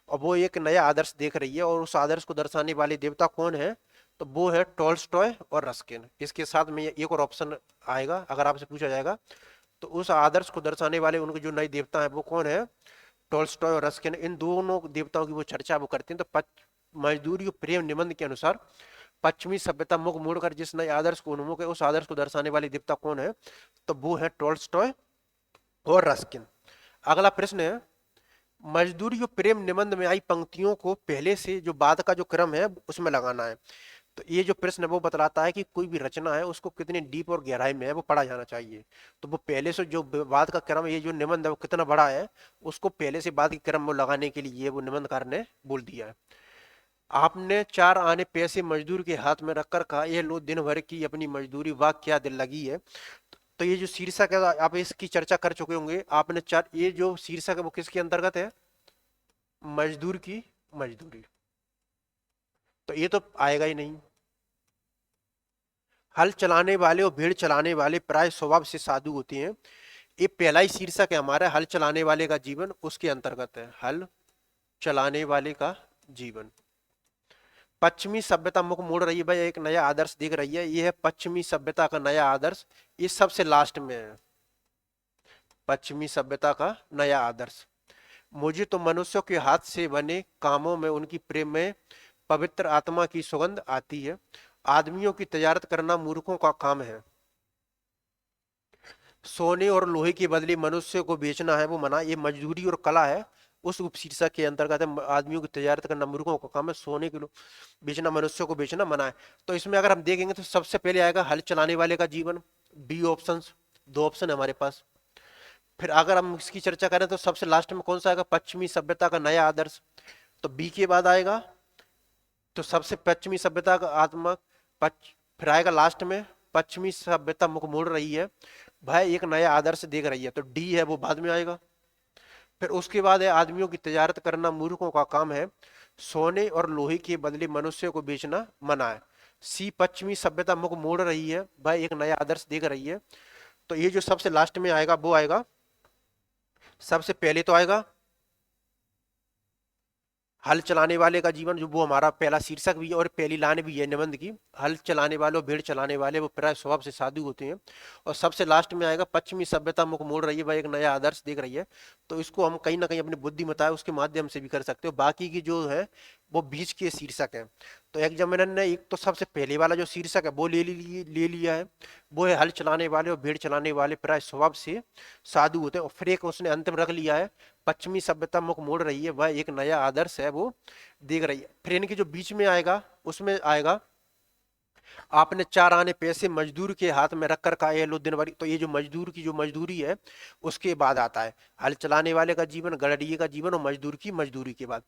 और वो एक नया आदर्श देख रही है, और उस आदर्श को दर्शाने वाले देवता कौन है। तो वो है टॉल्स्टॉय और रस्किन। इसके साथ में एक और ऑप्शन आएगा अगर आपसे पूछा जाएगा तो उस आदर्श को दर्शाने वाले उनके जो नए देवता है वो कौन है, टॉल्स्टॉय और रस्किन। इन दोनों देवताओं की वो चर्चा वो करते हैं। तो मजदूरी और प्रेम निबंध के अनुसार पश्चिमी सभ्यता मुख मोड़कर जिस नए आदर्श को उन्मुख है उस आदर्श को दर्शाने वाली देवता कौन है? तो वो है टोल्स्टॉय और रस्किन। अगला प्रश्न है, मजदूरी और प्रेम निबंध में आई पंक्तियों को पहले से जो बाद का जो क्रम है उसमें लगाना है। तो ये जो प्रश्न है वो बतलाता है कि कोई भी रचना है उसको कितनी डीप और गहराई में है वो पढ़ा जाना चाहिए। तो वो पहले से जो बाद का क्रम है, ये जो निबंध है वो कितना बड़ा है उसको पहले से बाद के क्रम में लगाने के लिए वो निबंधकार ने बोल दिया है। आपने 4 आने पैसे मजदूर के हाथ में रखकर कहा, ये लो दिन भर की अपनी मजदूरी, वाह क्या दिल लगी है। तो ये जो शीर्षक है आप इसकी चर्चा कर चुके होंगे। आपने चार, ये जो शीर्षक है वो किसके अंतर्गत है? मजदूर की मजदूरी। तो ये तो आएगा ही नहीं। हल चलाने वाले और भेड़ चलाने वाले प्राय स्वभाव से साधु होते हैं। ये पहला ही शीर्षक है हमारा, हल चलाने वाले का जीवन, उसके अंतर्गत है हल चलाने वाले का जीवन। पश्चिमी सभ्यता मुख मोड़ रही है भाई, एक नया आदर्श दिख रही है, ये है पश्चिमी सभ्यता का नया आदर्श। ये सबसे लास्ट में है पश्चिमी सभ्यता का नया आदर्श। मुझे तो मनुष्यों के हाथ से बने कामों में उनकी प्रेम में पवित्र आत्मा की सुगंध आती है। आदमियों की तजारत करना मूर्खों का काम है। सोने और लोहे के बदले मनुष्य को बेचना है वो मना। ये मजदूरी और कला है, उस उपशीर्षक के अंतर्गत है। आदमियों की तजारत करना मूर्खों का काम है, सोने के बेचना मनुष्य को बेचना मना है। तो इसमें अगर हम देखेंगे तो सबसे पहले आएगा हल चलाने वाले का जीवन, बी ऑप्शन। दो ऑप्शन है हमारे पास। फिर अगर हम इसकी चर्चा करें तो सबसे लास्ट में कौन सा आएगा? पश्चिमी सभ्यता का नया आदर्श। तो बी के बाद आएगा तो सबसे पश्चिमी सभ्यता का आत्मा फिर आएगा लास्ट में पश्चिमी सभ्यता मुख मोड़ रही है भाई, एक नया आदर्श देख रही है, तो डी है वो बाद में आएगा। फिर उसके बाद है आदमियों की तजारत करना मूर्खों का काम है, सोने और लोहे के बदले मनुष्य को बेचना मना है। सी पश्चिमी सभ्यता मुख मोड़ रही है भाई, एक नया आदर्श देख रही है। तो ये जो सबसे लास्ट में आएगा वो आएगा, सबसे पहले तो आएगा हल चलाने वाले का जीवन, जो वो हमारा पहला शीर्षक भी है और पहली लाइन भी है निबंध की। हल चलाने वाले और भेड़ चलाने वाले वो प्राय स्वभाव से साधु होते हैं। और सबसे लास्ट में आएगा पश्चिमी सभ्यता मुख मोड़ रही है भाई, एक नया आदर्श देख रही है। तो इसको हम कहीं ना कहीं अपनी बुद्धिमत्ता है उसके माध्यम से भी कर सकते हो। बाकी की जो है वो बीच के शीर्षक है। तो एग्जामिनर ने एक तो सबसे पहले वाला जो शीर्षक है वो ले लिया है, वो है हल चलाने वाले और भेड़ चलाने वाले प्राय स्वभाव से साधु होते हैं। और फिर एक उसने अंतिम रख लिया है, पश्चिमी सभ्यता मुख मोड़ रही है वह एक नया आदर्श है वो देख रही है। फिर इनके जो बीच में आएगा उसमें आएगा आपने 4 आने पैसे मजदूर के हाथ में रखकर कहा, ये लो दिन भरी। तो ये जो मजदूर की जो मजदूरी है उसके बाद आता है हल चलाने वाले का जीवन, गड़रिये का जीवन और मजदूर की मजदूरी के बाद।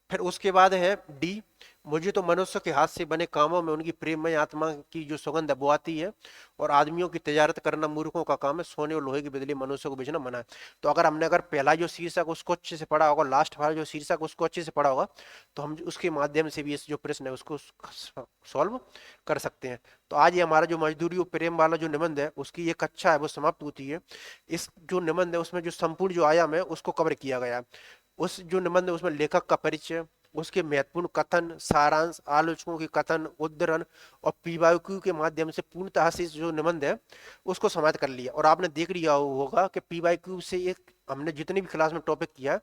फिर उसके बाद है डी, मुझे तो मनुष्य के हाथ से बने कामों में उनकी प्रेममय आत्मा की जो सुगंध है वो आती है। और आदमियों की तजारत करना मूर्खों का काम है, सोने और लोहे के बदले मनुष्य को बेचना मना है। तो अगर हमने अगर पहला जो शीर्षक उसको अच्छे से पढ़ा होगा, लास्ट वाला जो शीर्षक उसको अच्छे से पढ़ा होगा, तो हम उसके माध्यम से भी इस जो प्रश्न है उसको सॉल्व कर सकते हैं। तो आज ये हमारा जो मजदूरी और प्रेम वाला जो निबंध है उसकी ये कक्षा है वो समाप्त होती है। इस जो निबंध है उसमें जो संपूर्ण जो आयाम है उसको कवर किया गया है। उस जो निबंध है उसमें लेखक का परिचय, उसके महत्वपूर्ण कथन, सारांश, आलोचकों के कथन, उद्धरण और पीवाईक्यू के माध्यम से पूर्णतः से जो निबंध है उसको समाप्त कर लिया। और आपने देख लिया होगा कि पीवाईक्यू से एक हमने जितनी भी क्लास में टॉपिक किया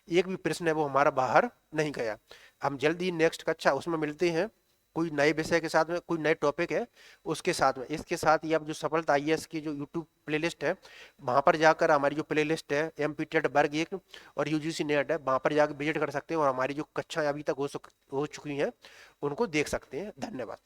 एक भी प्रश्न है वो हमारा बाहर नहीं गया। हम जल्दी नेक्स्ट कक्षा उसमें मिलते हैं कोई नए विषय के साथ में, कोई नए टॉपिक है उसके साथ में। इसके साथ ही आप जो सफलता आईएएस की जो यूट्यूब प्लेलिस्ट है वहां पर जाकर हमारी जो प्लेलिस्ट है एमपी टेट वर्ग 1 और यूजीसी नेट है वहां पर जाकर विजिट कर सकते हैं और हमारी जो कक्षाएं अभी तक हो चुकी हैं उनको देख सकते हैं। धन्यवाद।